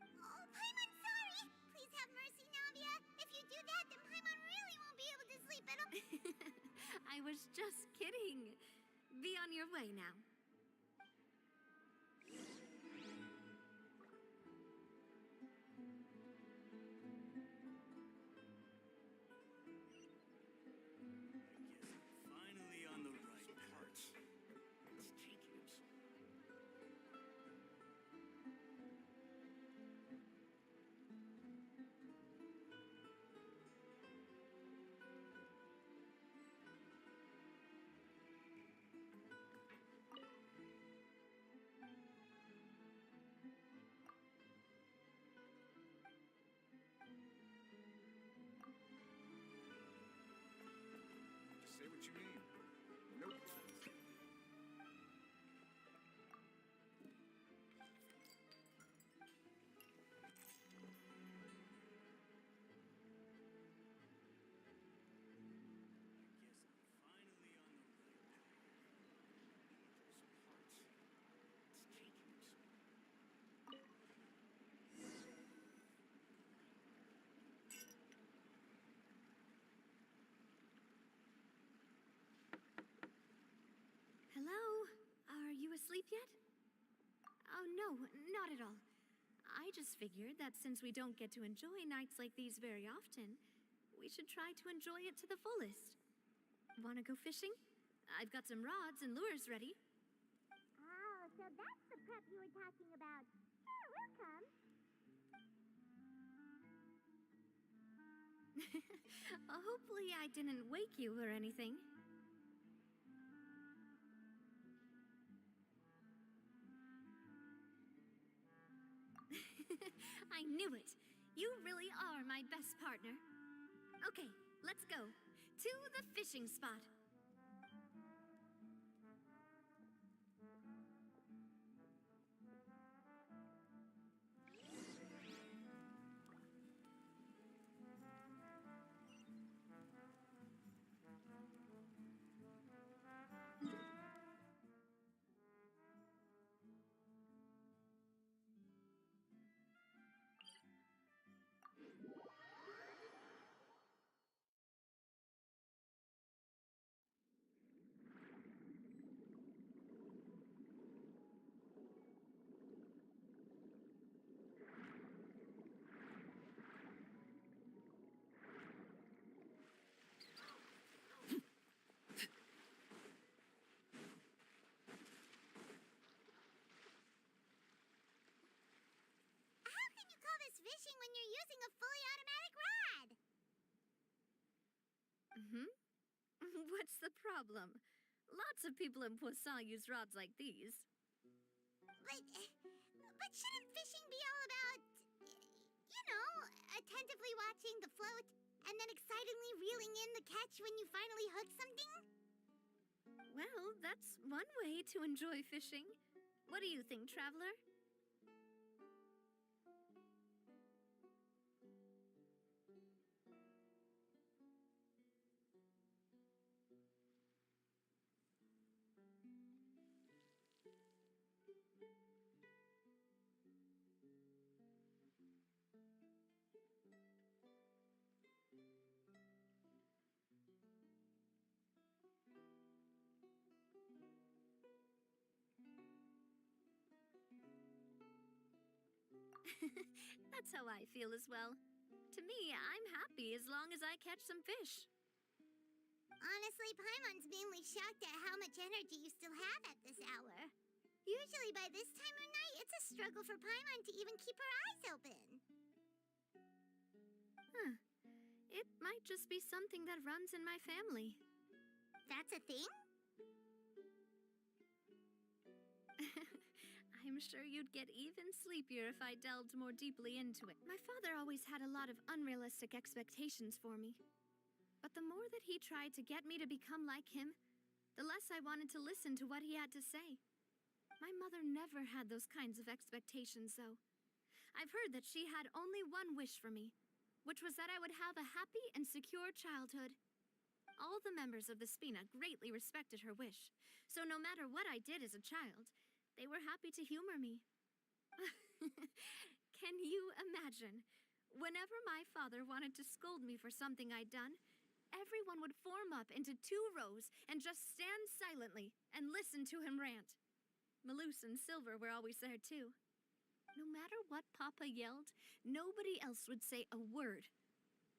Oh, Paimon, sorry! Please have mercy, Navia. If you do that, then Paimon really won't be able to sleep at all.
I was just kidding. Be on your way now.
Finally on the right part. It's taking him so
sleep yet? Oh, no, not at all. I just figured that since we don't get to enjoy nights like these very often, we should try to enjoy it to the fullest. Wanna go fishing? I've got some rods and lures ready.
Oh, so that's the prep you were talking about. Sure, we'll come.
Hopefully I didn't wake you or anything. I knew it. You really are my best partner. Okay, let's go. To the fishing spot.
How can you call this fishing when you're using a fully automatic rod?
What's the problem? Lots of people in Poisson use rods like these.
But shouldn't fishing be all about, you know, attentively watching the float and then excitedly reeling in the catch when you finally hook something?
Well, that's one way to enjoy fishing. What do you think, traveler? That's how I feel as well. To me, I'm happy as long as I catch some fish.
Honestly, Paimon's mainly shocked at how much energy you still have at this hour. Usually by this time of night, it's a struggle for Paimon to even keep her eyes open.
It might just be something that runs in my family.
That's a thing?
I'm sure you'd get even sleepier if I delved more deeply into it. My father always had a lot of unrealistic expectations for me. But the more that he tried to get me to become like him, the less I wanted to listen to what he had to say. My mother never had those kinds of expectations, though. I've heard that she had only one wish for me, which was that I would have a happy and secure childhood. All the members of the Spina greatly respected her wish, so no matter what I did as a child, they were happy to humor me. Can you imagine? Whenever my father wanted to scold me for something I'd done, everyone would form up into 2 rows and just stand silently and listen to him rant. Malouse and Silver were always there too. No matter what Papa yelled, nobody else would say a word.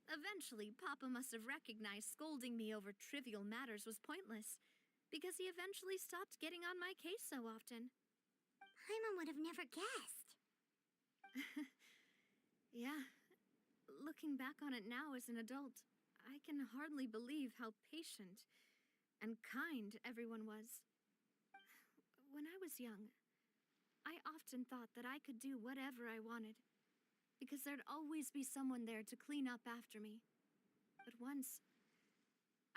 Eventually, Papa must have recognized scolding me over trivial matters was pointless, because he eventually stopped getting on my case so often.
Paimon would have never guessed.
Yeah. Looking back on it now as an adult, I can hardly believe how patient and kind everyone was. When I was young, I often thought that I could do whatever I wanted, because there'd always be someone there to clean up after me. But once,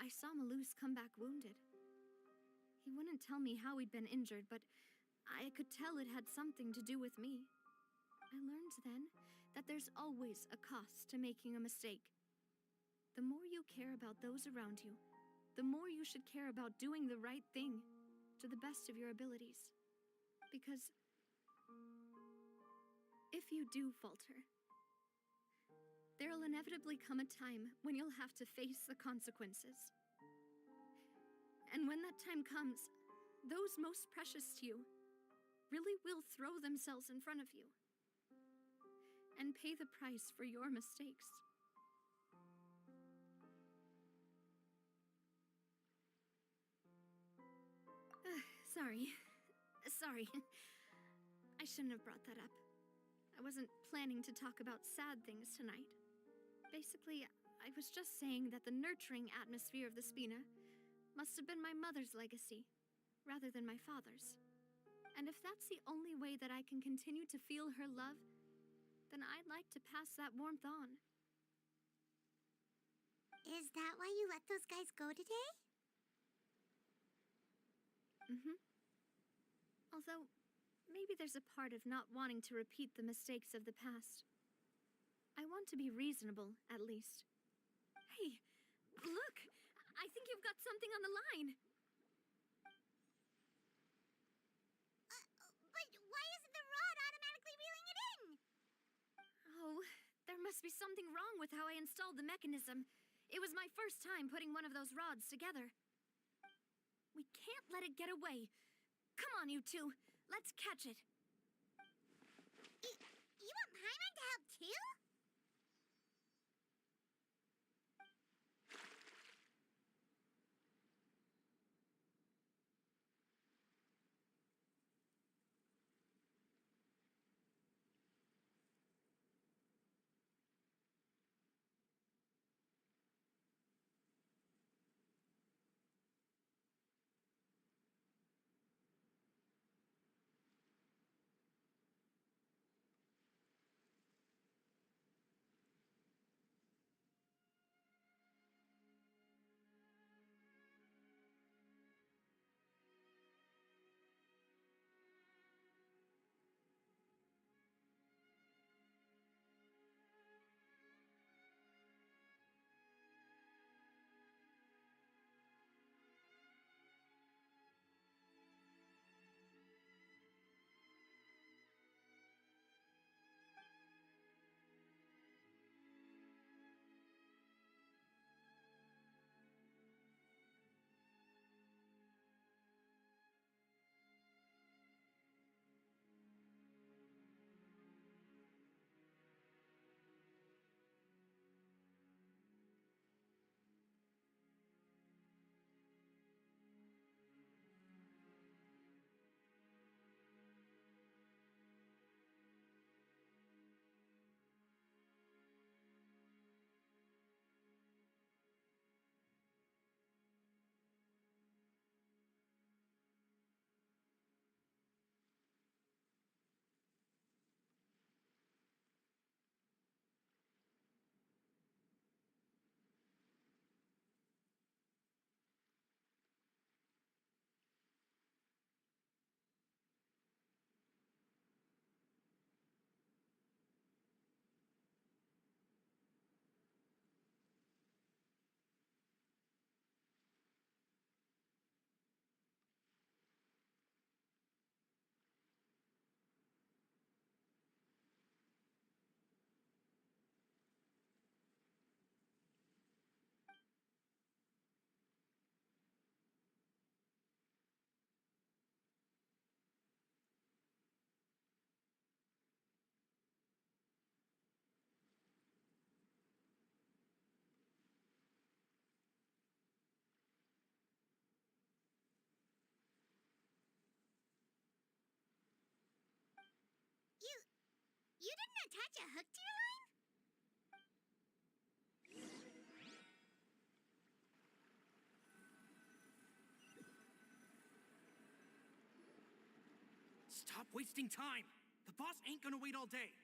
I saw Malouse come back wounded. He wouldn't tell me how he'd been injured, but I could tell it had something to do with me. I learned then that there's always a cost to making a mistake. The more you care about those around you, the more you should care about doing the right thing to the best of your abilities. Because if you do falter, there'll inevitably come a time when you'll have to face the consequences. And when that time comes, those most precious to you really will throw themselves in front of you and pay the price for your mistakes. Sorry. I shouldn't have brought that up. I wasn't planning to talk about sad things tonight. Basically, I was just saying that the nurturing atmosphere of the Spina must have been my mother's legacy, rather than my father's. And if that's the only way that I can continue to feel her love, then I'd like to pass that warmth on.
Is that why you let those guys go today?
Although, maybe there's a part of not wanting to repeat the mistakes of the past. I want to be reasonable, at least. Hey, look! I think you've got something on the line!
But why isn't the rod automatically reeling it in?
Oh, there must be something wrong with how I installed the mechanism. It was my first time putting one of those rods together. We can't let it get away. Come on, you two. Let's catch it.
You want Paimon to help too? You didn't attach a hook to your line?
Stop wasting time! The boss ain't gonna wait all day.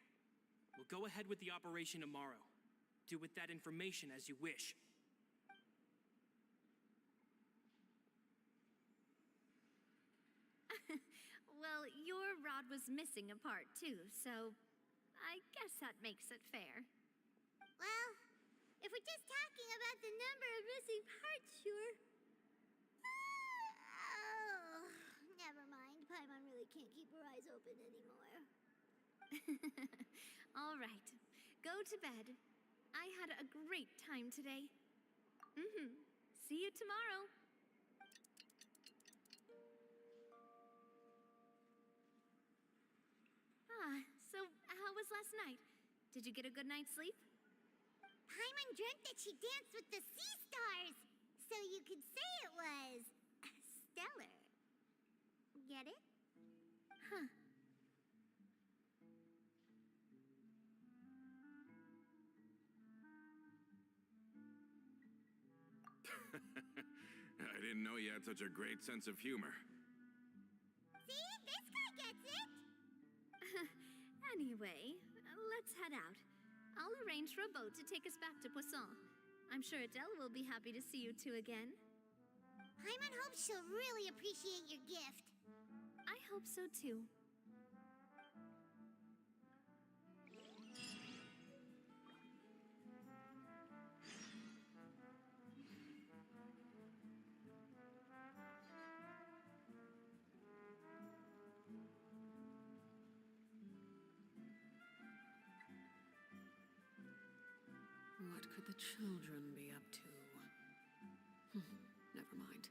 We'll go ahead with the operation tomorrow. Do with that information as you wish.
Well, your rod was missing a part too, so I guess that makes it fair.
Well, if we're just talking about the number of missing parts, sure. Oh, never mind. Paimon really can't keep her eyes open anymore.
All right, go to bed. I had a great time today. See you tomorrow. was last night? Did you get a good night's sleep?
Paimon dreamt that she danced with the sea stars, so you could say it was stellar. Get it?
Huh.
I didn't know you had such a great sense of humor.
See? This guy gets it!
Anyway, let's head out. I'll arrange for a boat to take us back to Poisson. I'm sure Adele will be happy to see you two again.
Paimon hopes she'll really appreciate your gift.
I hope so too.
What could the children be up to? Never mind.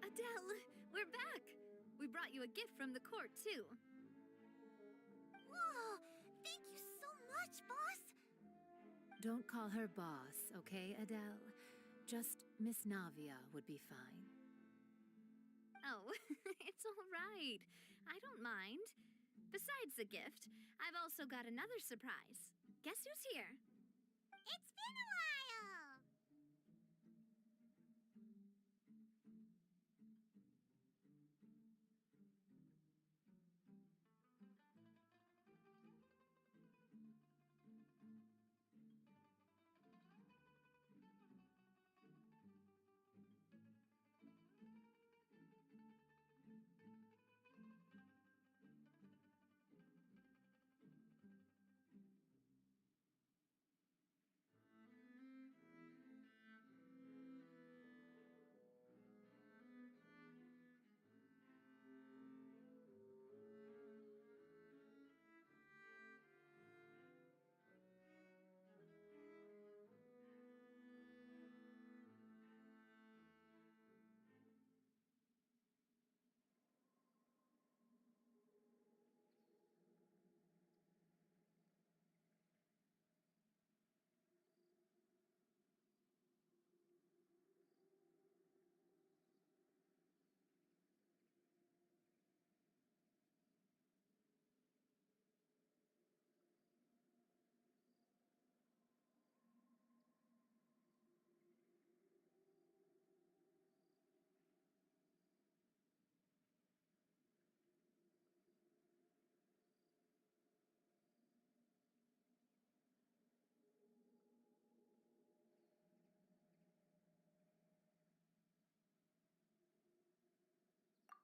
Adele, we're back! We brought you a gift from the court, too.
Whoa! Thank you so much, boss!
Don't call her boss, okay, Adele? Just Miss Navia would be fine.
Oh, it's all right. I don't mind. Besides the gift, I've also got another surprise. Guess who's here?
It's been a while!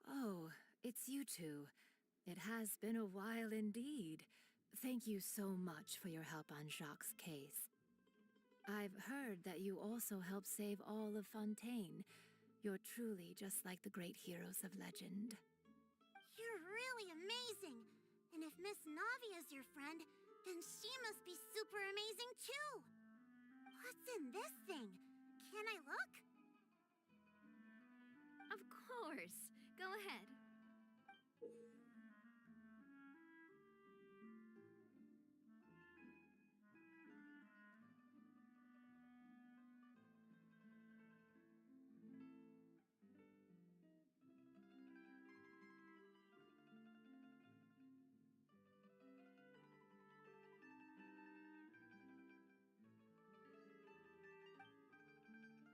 Oh, it's you two. It has been a while indeed. Thank you so much for your help on Jacques' case. I've heard that you also helped save all of Fontaine. You're truly just like the great heroes of legend.
You're really amazing! And if Miss Navia's your friend, then she must be super amazing too! What's in this thing? Can I look?
Of course. Go ahead.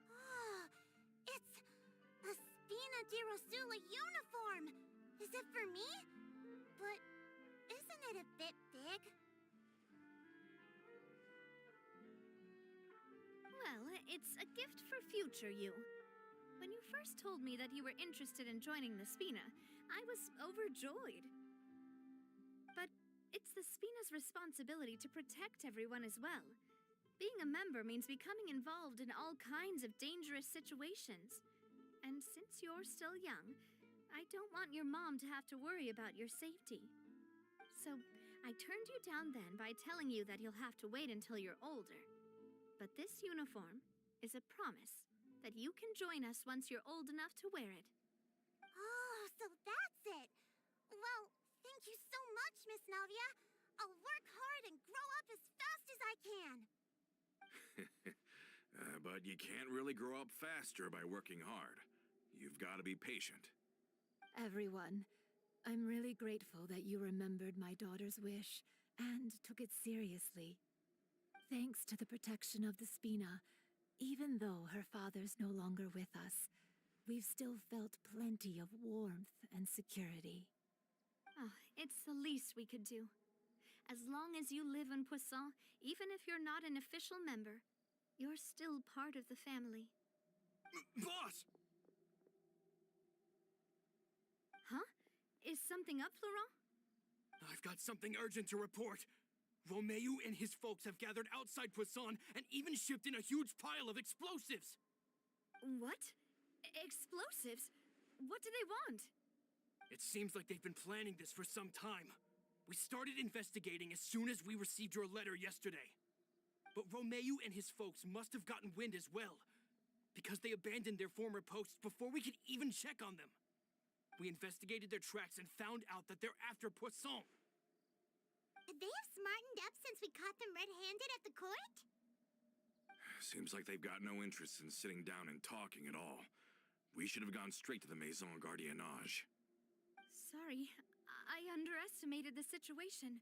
Ah, it's a Spina di Rosula uniform! Is it for me? But it a bit big?
Well, it's a gift for future you. When you first told me that you were interested in joining the Spina, I was overjoyed. But it's the Spina's responsibility to protect everyone as well. Being a member means becoming involved in all kinds of dangerous situations. And since you're still young, I don't want your mom to have to worry about your safety. So, I turned you down then by telling you that you'll have to wait until you're older. But this uniform is a promise that you can join us once you're old enough to wear it.
Oh, so that's it. Well, thank you so much, Miss Navia. I'll work hard and grow up as fast as I can.
But you can't really grow up faster by working hard. You've got to be patient.
Everyone, I'm really grateful that you remembered my daughter's wish and took it seriously. Thanks to the protection of the Spina, even though her father's no longer with us, we've still felt plenty of warmth and security.
Oh, it's the least we could do. As long as you live in Poisson, even if you're not an official member, you're still part of the family.
Boss!
Huh? Is something up, Florent?
I've got something urgent to report. Romeu and his folks have gathered outside Poisson and even shipped in a huge pile of explosives.
What? Explosives? What do they want?
It seems like they've been planning this for some time. We started investigating as soon as we received your letter yesterday. But Romeu and his folks must have gotten wind as well, because they abandoned their former posts before we could even check on them. We investigated their tracks and found out that they're after Poisson.
They have smartened up since we caught them red-handed at the court?
Seems like they've got no interest in sitting down and talking at all. We should have gone straight to the Maison Gardiennage.
Sorry, I underestimated the situation.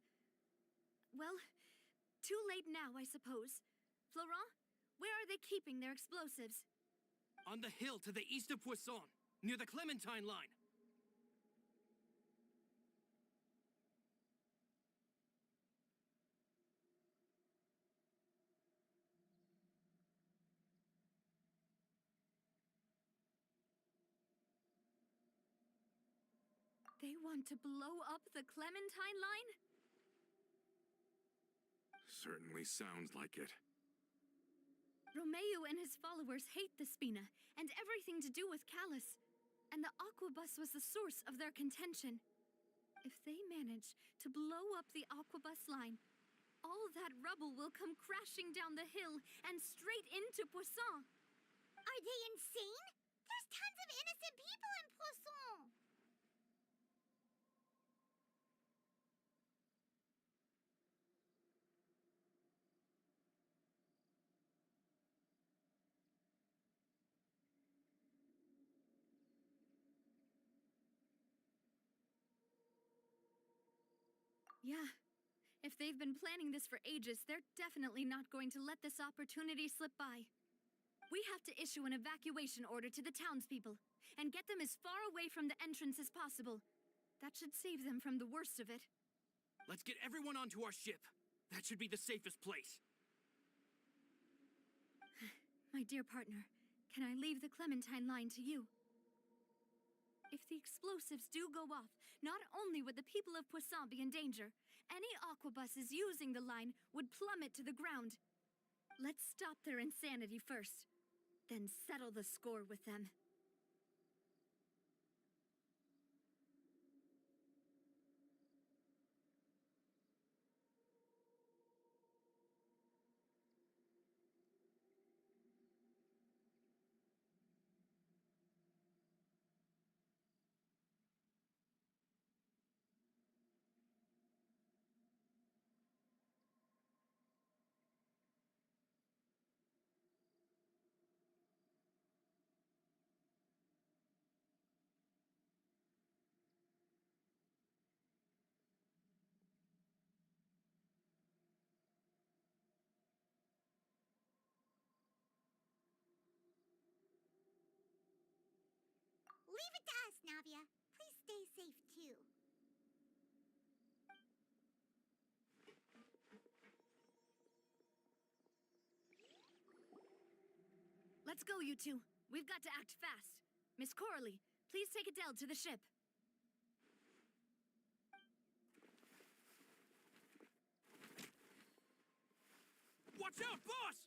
Well, too late now, I suppose. Florent, where are they keeping their explosives?
On the hill to the east of Poisson, near the Clementine line.
They want to blow up the Clementine line?
Certainly sounds like it.
Romeu and his followers hate the Spina and everything to do with Callus. And the Aquabus was the source of their contention. If they manage to blow up the Aquabus line, all that rubble will come crashing down the hill and straight into Poisson.
Are they insane? There's tons of innocent people in Poisson!
Yeah. If they've been planning this for ages, they're definitely not going to let this opportunity slip by. We have to issue an evacuation order to the townspeople and get them as far away from the entrance as possible. That should save them from the worst of it.
Let's get everyone onto our ship. That should be the safest place.
My dear partner, can I leave the Clementine line to you? If the explosives do go off, not only would the people of Poisson be in danger, any aquabuses using the line would plummet to the ground. Let's stop their insanity first, then settle the score with them.
Leave it to us, Navia. Please stay safe, too.
Let's go, you two. We've got to act fast. Miss Coralie, please take Adele to the ship.
Watch out, boss!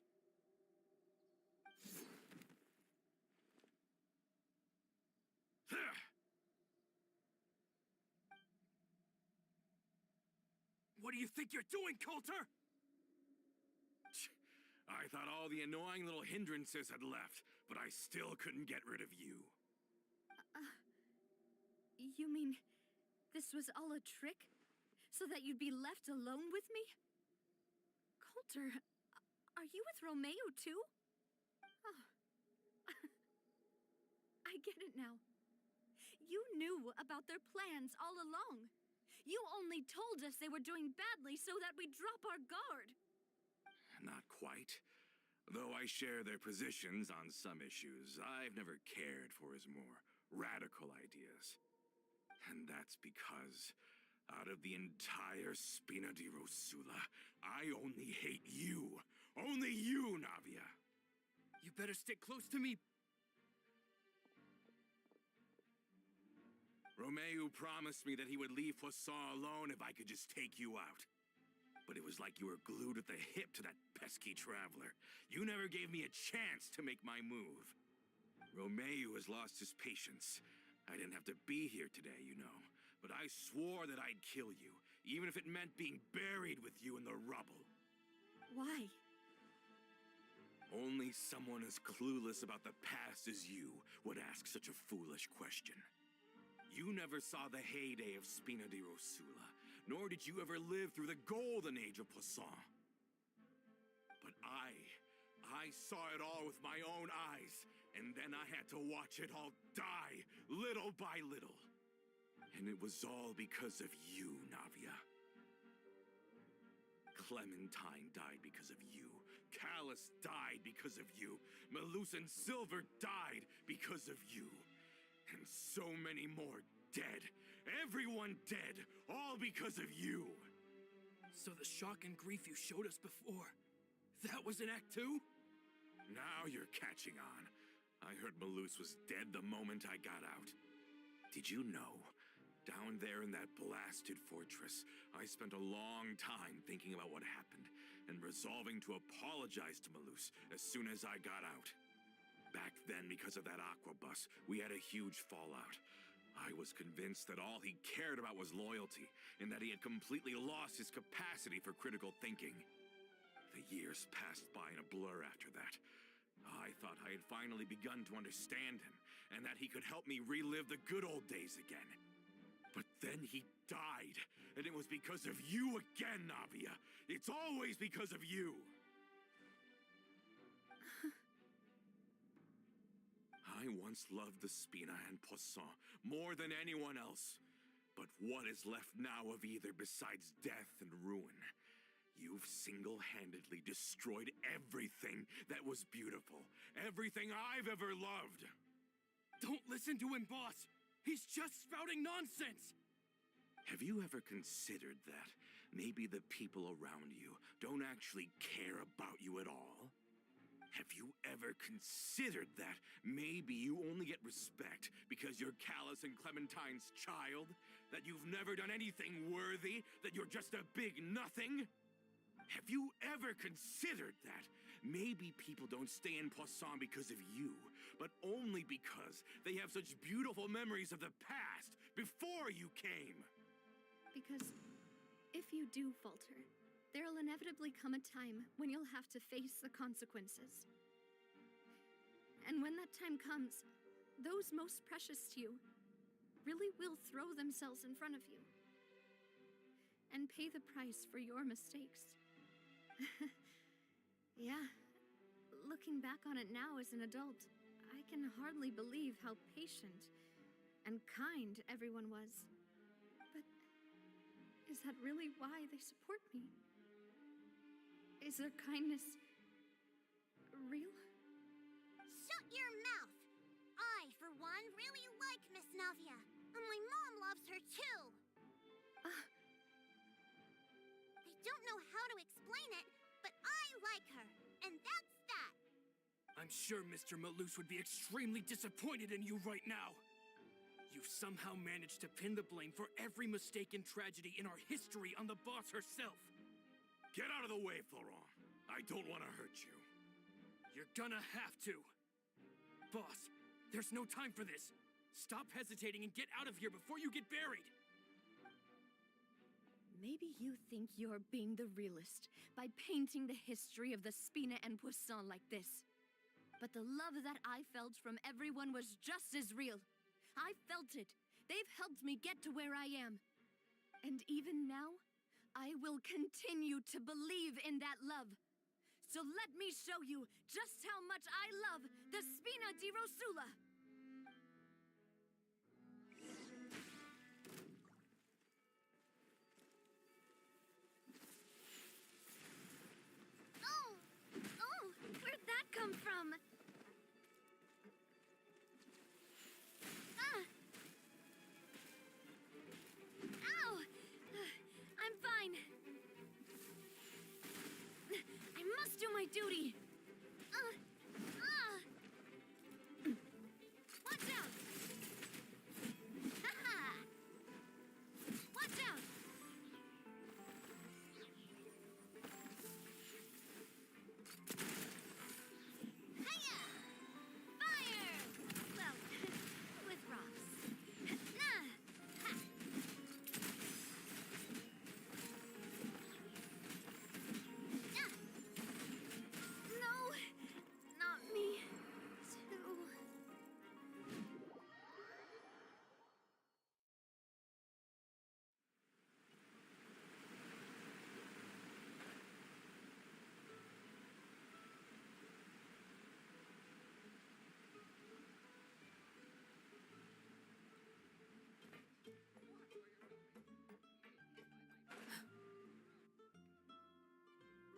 What do you think you're doing, Coulter?
I thought all the annoying little hindrances had left, but I still couldn't get rid of you.
You mean this was all a trick? So that you'd be left alone with me? Coulter, are you with Romeo too? Oh. I get it now. You knew about their plans all along. You only told us they were doing badly so that we'd drop our guard.
Not quite. Though I share their positions on some issues, I've never cared for his more radical ideas. And that's because, out of the entire Spina di Rosula, I only hate you. Only you, Navia.
You better stick close to me.
Romeo promised me that he would leave Poisson alone if I could just take you out. But it was like you were glued at the hip to that pesky traveler. You never gave me a chance to make my move. Romeo has lost his patience. I didn't have to be here today, you know. But I swore that I'd kill you, even if it meant being buried with you in the rubble.
Why?
Only someone as clueless about the past as you would ask such a foolish question. You never saw the heyday of Spina di Rosula, nor did you ever live through the golden age of Poisson. But I saw it all with my own eyes, and then I had to watch it all die, little by little. And it was all because of you, Navia. Clementine died because of you. Callus died because of you. Melusan Silver died because of you. And so many more dead. Everyone dead, all because of you.
So the shock and grief you showed us before, that was in Act 2?
Now you're catching on. I heard Melus was dead the moment I got out. Did you know? Down there in that blasted fortress, I spent a long time thinking about what happened and resolving to apologize to Melus as soon as I got out. Back then, because of that aquabus, we had a huge fallout. I was convinced that all he cared about was loyalty, and that he had completely lost his capacity for critical thinking. The years passed by in a blur after that. I thought I had finally begun to understand him, and that he could help me relive the good old days again. But then he died, and it was because of you again, Navia. It's always because of you. I once loved the Spina and Poisson more than anyone else. But what is left now of either besides death and ruin? You've single-handedly destroyed everything that was beautiful. Everything I've ever loved.
Don't listen to him, boss! He's just spouting nonsense!
Have you ever considered that maybe the people around you don't actually care about you at all? Have you ever considered that maybe you only get respect because you're Callus and Clementine's child? That you've never done anything worthy? That you're just a big nothing? Have you ever considered that maybe people don't stay in Poisson because of you, but only because they have such beautiful memories of the past before you came?
Because if you do falter, there'll inevitably come a time when you'll have to face the consequences. And when that time comes, those most precious to you really will throw themselves in front of you and pay the price for your mistakes. Yeah, looking back on it now as an adult, I can hardly believe how patient and kind everyone was. But is that really why they support me? Is their kindness real?
Shut your mouth! I, for one, really like Miss Navia, and my mom loves her too. I don't know how to explain it, but I like her, and that's that.
I I'm sure Mr. Malus would be extremely disappointed in you right now. You've somehow managed to pin the blame for every mistake and tragedy in our history on the boss herself.
Get out of the way, Florent. I don't want to hurt you.
You're gonna have to. Boss, there's no time for this. Stop hesitating and get out of here before you get buried.
Maybe you think you're being the realist by painting the history of the Spina and Poisson like this. But the love that I felt from everyone was just as real. I felt it. They've helped me get to where I am. And even now, I will continue to believe in that love. So let me show you just how much I love the Spina di Rosula. Oh, where'd that come from? Ow! I'm fine. I must do my duty. Watch out! Ha-ha! Watch out! Hiya! Fire! Well, with rocks. Ha! No, not me, too.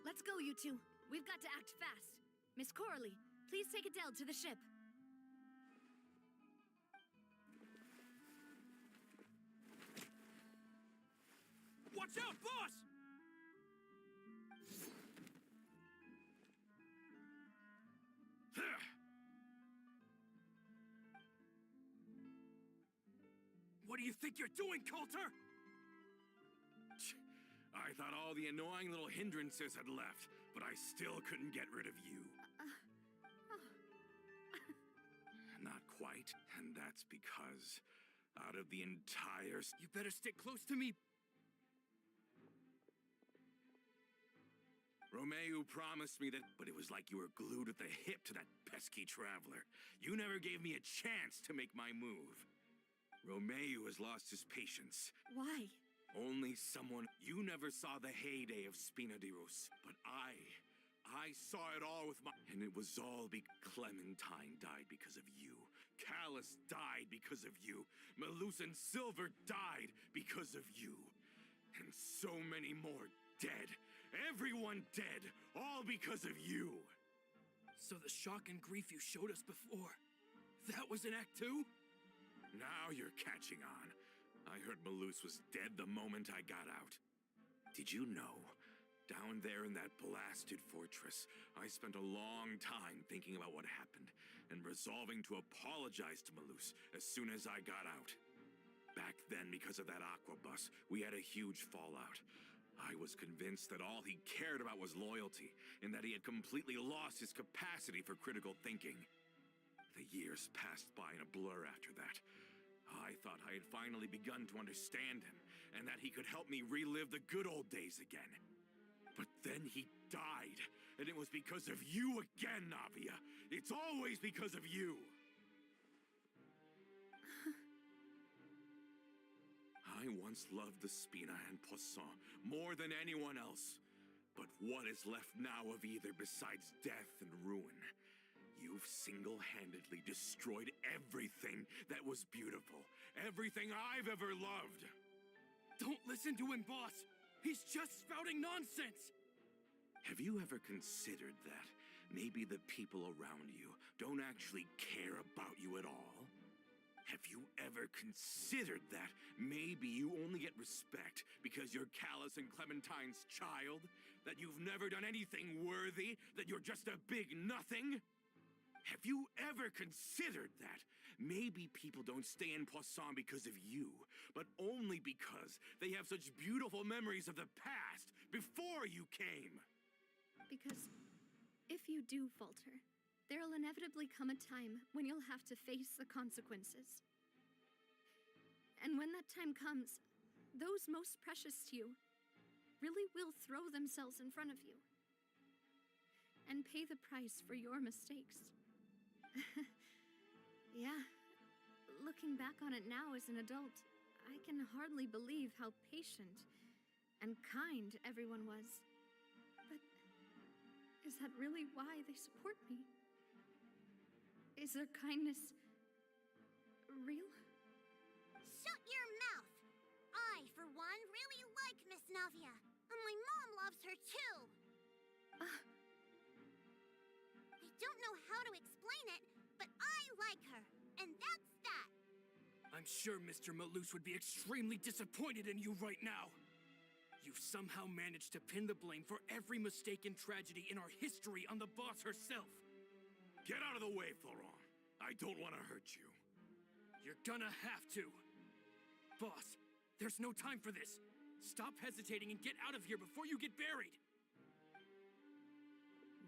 Let's go, you two. We've got to act fast. Miss Coralie, please take Adele to the ship.
Watch out, boss! What do you think you're doing, Coulter?
I thought all the annoying little hindrances had left, but I still couldn't get rid of you. Not quite, and that's because out of the entire...
You better stick close to me.
Romeo promised me that, but it was like you were glued at the hip to that pesky traveler. You never gave me a chance to make my move. Romeo has lost his patience.
Why?
Only someone... You never saw the heyday of Spina di Ros, but I saw it all with my... And it was all Clementine died because of you. Callus died because of you. Malus and Silver died because of you. And so many more dead. Everyone dead, all because of you.
So the shock and grief you showed us before, that was in Act 2?
Now you're catching on. I heard Malus was dead the moment I got out. Did you know? Down there in that blasted fortress, I spent a long time thinking about what happened and resolving to apologize to Malus as soon as I got out. Back then, because of that aquabus, we had a huge fallout. I was convinced that all he cared about was loyalty, and that he had completely lost his capacity for critical thinking. The years passed by in a blur after that. I thought I had finally begun to understand him, and that he could help me relive the good old days again. But then he died, and it was because of you again, Navia. It's always because of you. I once loved the Spina and Poisson more than anyone else. But what is left now of either besides death and ruin? You've single-handedly destroyed everything that was beautiful. Everything I've ever loved.
Don't listen to him, boss. He's just spouting nonsense.
Have you ever considered that maybe the people around you don't actually care about you at all? Have you ever considered that maybe you only get respect because you're Callus and Clementine's child? That you've never done anything worthy? That you're just a big nothing? Have you ever considered that? Maybe people don't stay in Poisson because of you, but only because they have such beautiful memories of the past before you came.
Because if you do falter, there'll inevitably come a time when you'll have to face the consequences. And when that time comes, those most precious to you really will throw themselves in front of you and pay the price for your mistakes. Yeah, looking back on it now as an adult, I can hardly believe how patient and kind everyone was. But is that really why they support me? Is their kindness real?
Shut your mouth! I, for one, really like Miss Navia. And my mom loves her too. I don't know how to explain it, but I like her. And that's that.
I'm sure Mr. Malus would be extremely disappointed in you right now. You've somehow managed to pin the blame for every mistake and tragedy in our history on the boss herself.
Get out of the way, Florent. I don't want to hurt you.
You're gonna have to. Boss, there's no time for this. Stop hesitating and get out of here before you get buried.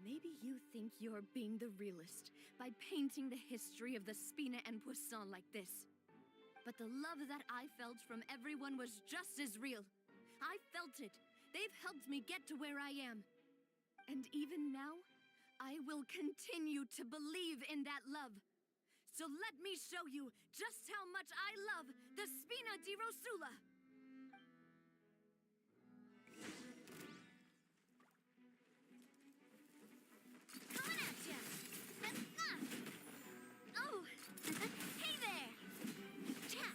Maybe you think you're being the realist by painting the history of the Spina and Poisson like this. But the love that I felt from everyone was just as real. I felt it. They've helped me get to where I am. And even now, I will continue to believe in that love. So let me show you just how much I love the Spina di Rosula.
Coming at ya!
Oh, hey there!
Cha!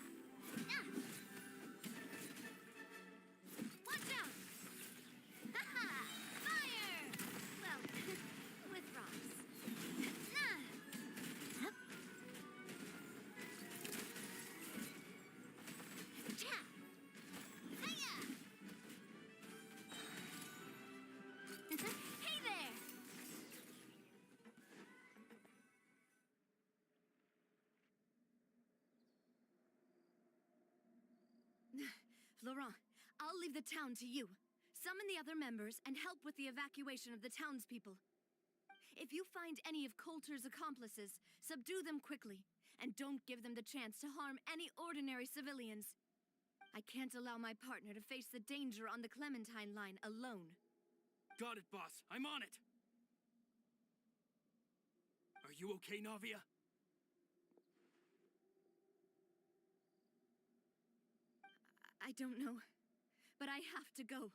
Watch out! Haha! Fire! Well, with rocks.
Cha! Hiya!
Hey there! Laurent, I'll leave the town to you. Summon the other members and help with the evacuation of the townspeople. If you find any of Coulter's accomplices, subdue them quickly, and don't give them the chance to harm any ordinary civilians. I can't allow my partner to face the danger on the Clementine line alone.
Got it, boss. I'm on it. Are you okay, Navia?
I don't know, but I have to go.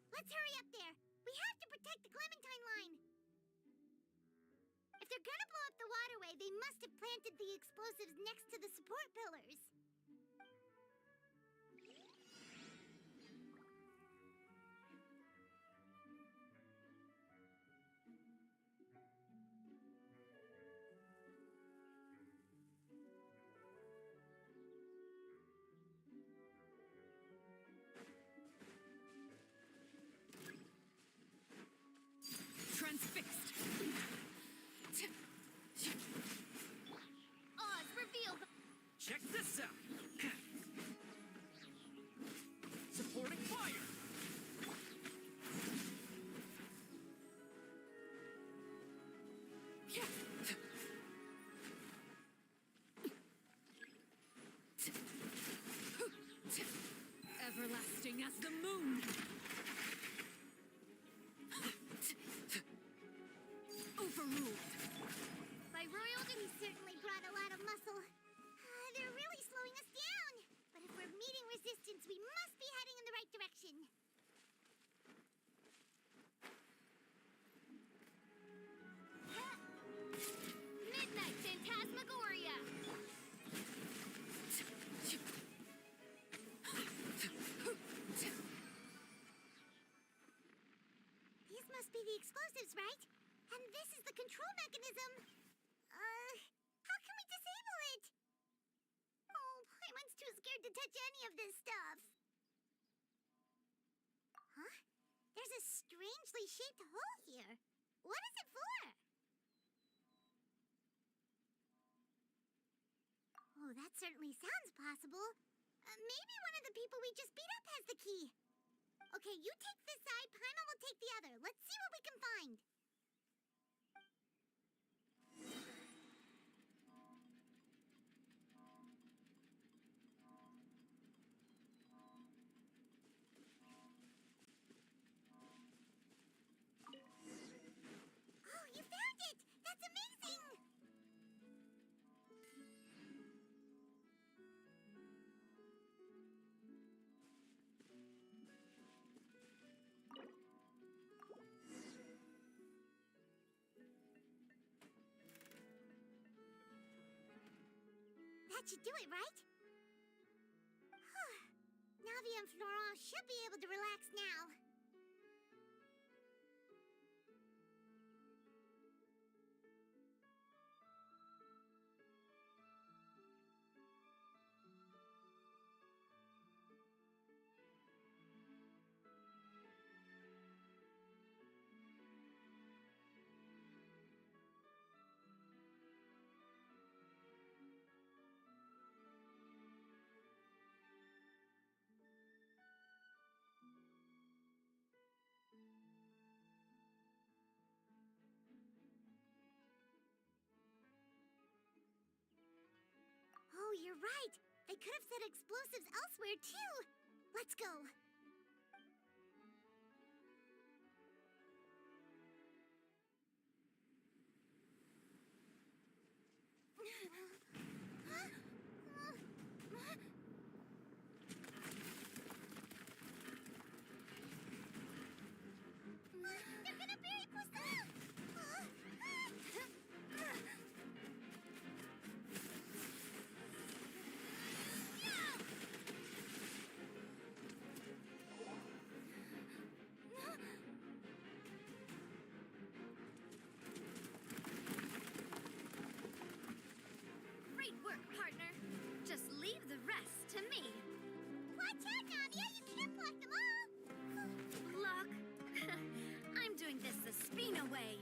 Let's hurry up there! We have to protect the Clementine line! If they're gonna blow up the waterway, they must have planted the explosives next to the support pillars.
Transfixed!
Oz, reveal the...
Check this out! Supporting fire!
Everlasting as the moon! Overruled!
By royalty, we certainly brought a lot of muscle. They're really slowing us down. But if we're meeting resistance, we must be heading in the right direction.
Midnight Phantasmagoria!
These must be the explosives, right? And this is the control mechanism. How can we disable it? Oh, Paimon's too scared to touch any of this stuff. Huh? There's a strangely shaped hole here. What is it for? Oh, that certainly sounds possible. Maybe one of the people we just beat up has the key. Okay, you take this side, Paimon will take the other. Let's see what we can find. Oh, you found it! That's amazing! That should do it, right? Navi and Florent should be able to relax now. Oh, you're right. They could have set explosives elsewhere, too. Let's go. They're gonna bury Pusilla!
Great work, partner. Just leave the rest to me.
Watch out, Navia! You can't block them all!
Block. I'm doing this the Spina way.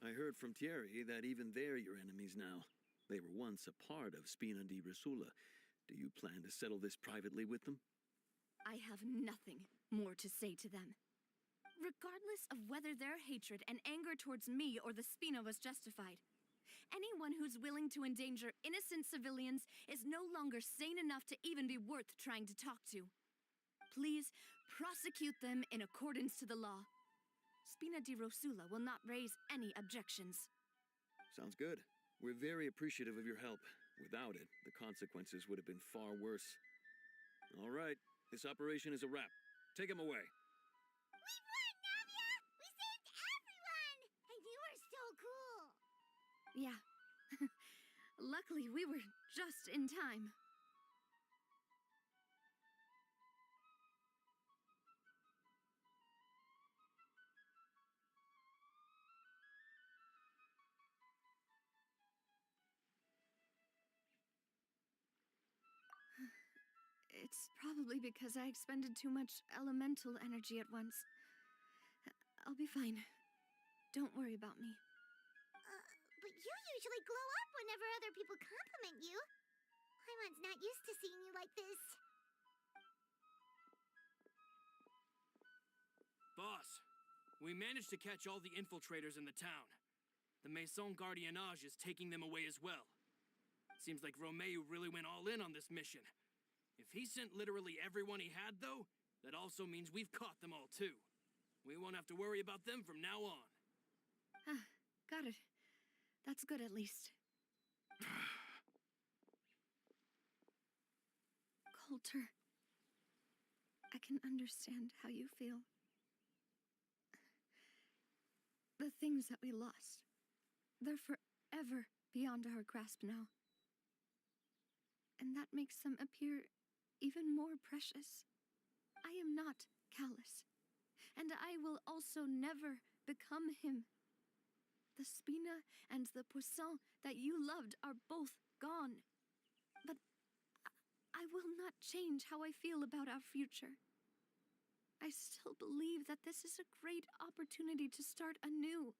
I heard from Thierry that even they're your enemies now. They were once a part of Spina di Rosula. Do you plan to settle this privately with them?
I have nothing more to say to them. Regardless of whether their hatred and anger towards me or the Spina was justified, anyone who's willing to endanger innocent civilians is no longer sane enough to even be worth trying to talk to. Please prosecute them in accordance to the law. Spina di Rosula will not raise any objections.
Sounds good. We're very appreciative of your help. Without it, the consequences would have been far worse. All right, this operation is a wrap. Take him away.
We won, Navia! We saved everyone! And you were so cool!
Yeah. Luckily, we were just in time. It's probably because I expended too much elemental energy at once. I'll be fine. Don't worry about me.
but you usually glow up whenever other people compliment you. Paimon's not used to seeing you like this.
Boss, we managed to catch all the infiltrators in the town. The Maison Gardiennage is taking them away as well. Seems like Romeu really went all in on this mission. If he sent literally everyone he had, though, that also means we've caught them all too. We won't have to worry about them from now on.
Ah, got it. That's good at least. Coulter, I can understand how you feel. The things that we lost, they're forever beyond our grasp now. And that makes them appear even more precious. I am not Callus, and I will also never become him. The Spina and the Poisson that you loved are both gone. But I will not change how I feel about our future. I still believe that this is a great opportunity to start anew.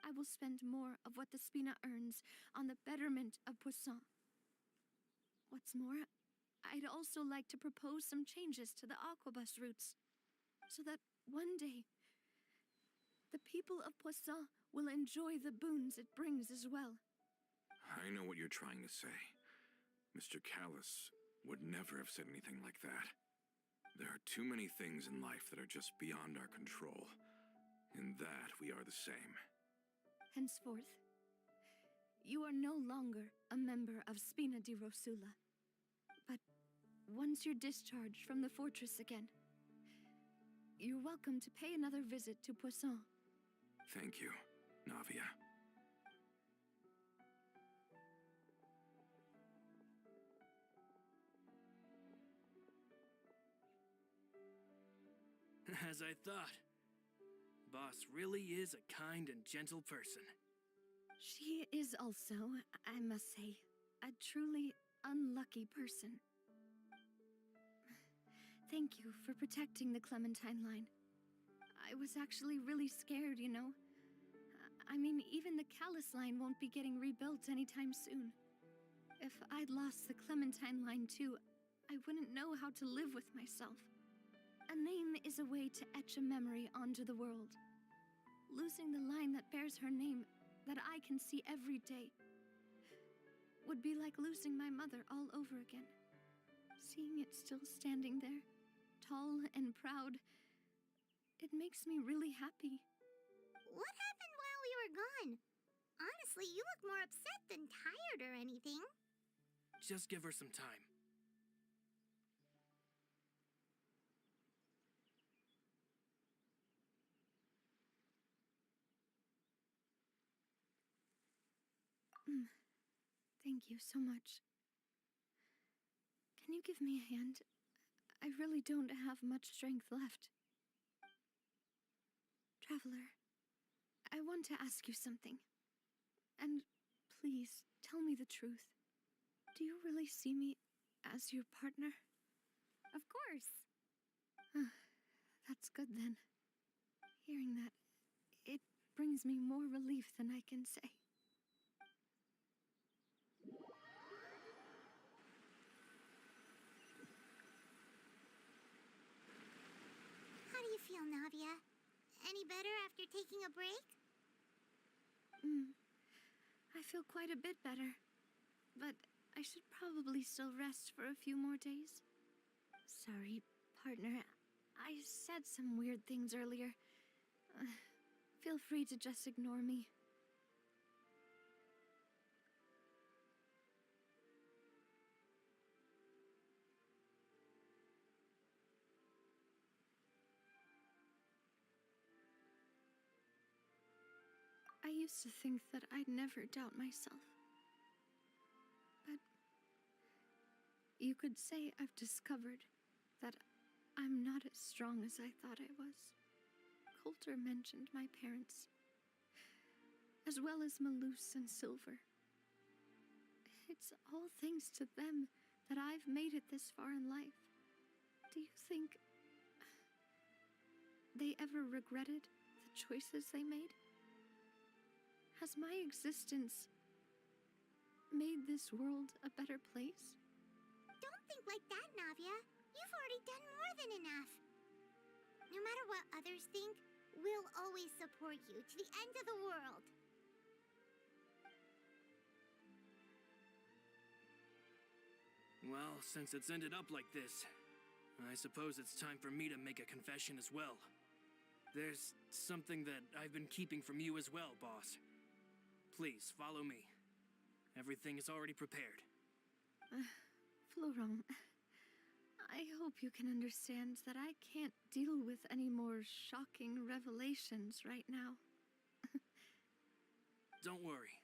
I will spend more of what the Spina earns on the betterment of Poisson. What's more, I'd also like to propose some changes to the Aquabus routes, so that one day, the people of Poisson will enjoy the boons it brings as well.
I know what you're trying to say. Mr. Callus would never have said anything like that. There are too many things in life that are just beyond our control. In that, we are the same.
Henceforth, you are no longer a member of Spina di Rosula. But once you're discharged from the fortress again, you're welcome to pay another visit to Poisson.
Thank you, Navia.
As I thought. Boss really is a kind and gentle person.
She is also, I must say, a truly unlucky person. Thank you for protecting the Clementine line. I was actually really scared, you know. I mean, even the Callus line won't be getting rebuilt anytime soon. If I'd lost the Clementine line too, I wouldn't know how to live with myself. A name is a way to etch a memory onto the world. Losing the line that bears her name, that I can see every day, would be like losing my mother all over again. Seeing it still standing there, tall and proud, it makes me really happy.
What happened while we were gone? Honestly, you look more upset than tired or anything.
Just give her some time.
Thank you so much. Can you give me a hand? I really don't have much strength left. Traveler, I want to ask you something. And please, tell me the truth. Do you really see me as your partner?
Of course.
That's good then. Hearing that, it brings me more relief than I can say.
How do you feel, Navia? Any better after taking a break?
I feel quite a bit better. But I should probably still rest for a few more days. Sorry, partner. I said some weird things earlier. Feel free to just ignore me. I used to think that I'd never doubt myself. But you could say I've discovered that I'm not as strong as I thought I was. Coulter mentioned my parents, as well as Malus and Silver. It's all thanks to them that I've made it this far in life. Do you think they ever regretted the choices they made? Has my existence made this world a better place?
Don't think like that, Navia. You've already done more than enough. No matter what others think, we'll always support you to the end of the world.
Well, since it's ended up like this, I suppose it's time for me to make a confession as well. There's something that I've been keeping from you as well, boss. Please, follow me. Everything is already prepared.
Florent, I hope you can understand that I can't deal with any more shocking revelations right now.
Don't worry.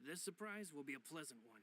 This surprise will be a pleasant one.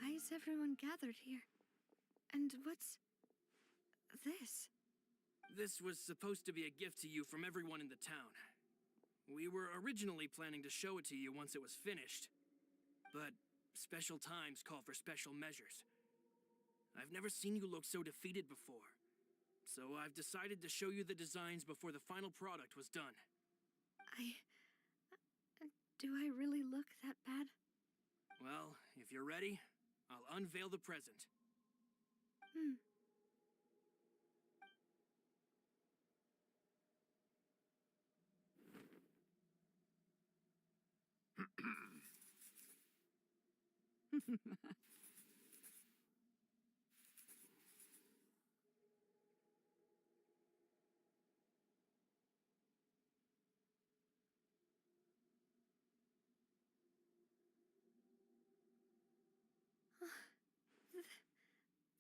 Why is everyone gathered here? And what's this?
This was supposed to be a gift to you from everyone in the town. We were originally planning to show it to you once it was finished, but special times call for special measures. I've never seen you look so defeated before, so I've decided to show you the designs before the final product was done.
Do I really look that bad?
Well, if you're ready, I'll unveil the present.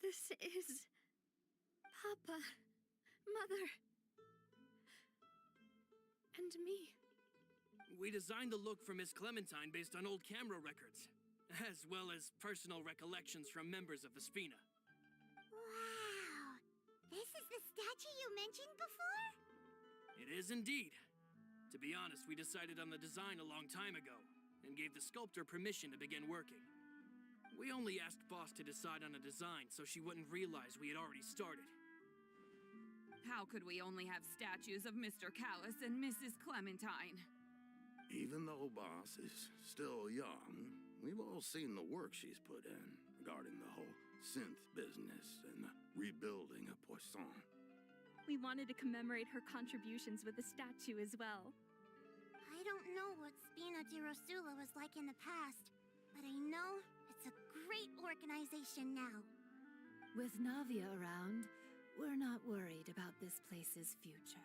This is Papa, Mother, and me.
We designed the look for Miss Clementine based on old camera records, as well as personal recollections from members of the Spina.
Wow! This is the statue you mentioned before?
It is indeed. To be honest, we decided on the design a long time ago, and gave the sculptor permission to begin working. We only asked Boss to decide on a design so she wouldn't realize we had already started.
How could we only have statues of Mr. Callus and Mrs. Clementine?
Even though Boss is still young, we've all seen the work she's put in regarding the whole synth business and the rebuilding of Poisson.
We wanted to commemorate her contributions with a statue as well.
I don't know what Spina di Rosula was like in the past, but I know it's a great organization now.
With Navia around, we're not worried about this place's future.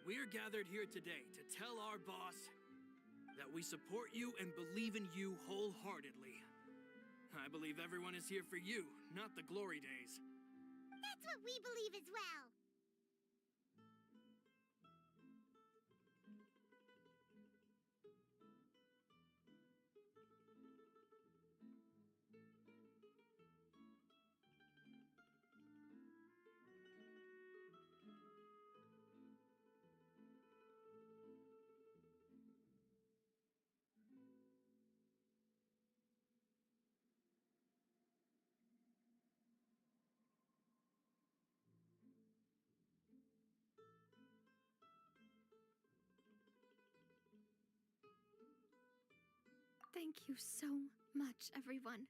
We're gathered here today to tell our boss that we support you and believe in you wholeheartedly. I believe everyone is here for you, not the glory days.
That's what we believe as well.
Thank you so much, everyone.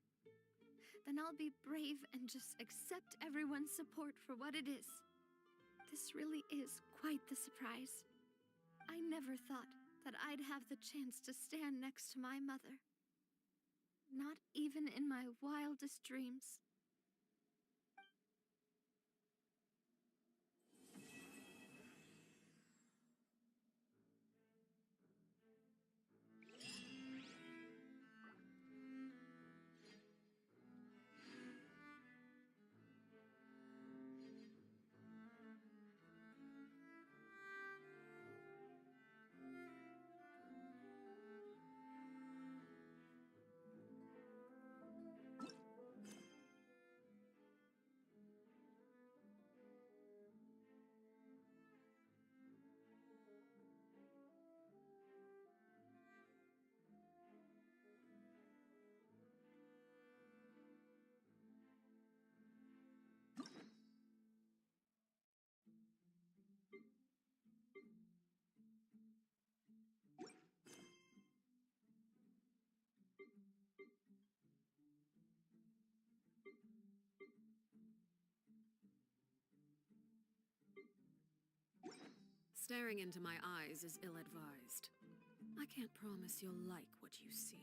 Then I'll be brave and just accept everyone's support for what it is. This really is quite the surprise. I never thought that I'd have the chance to stand next to my mother. Not even in my wildest dreams.
Staring into my eyes is ill-advised. I can't promise you'll like what you see.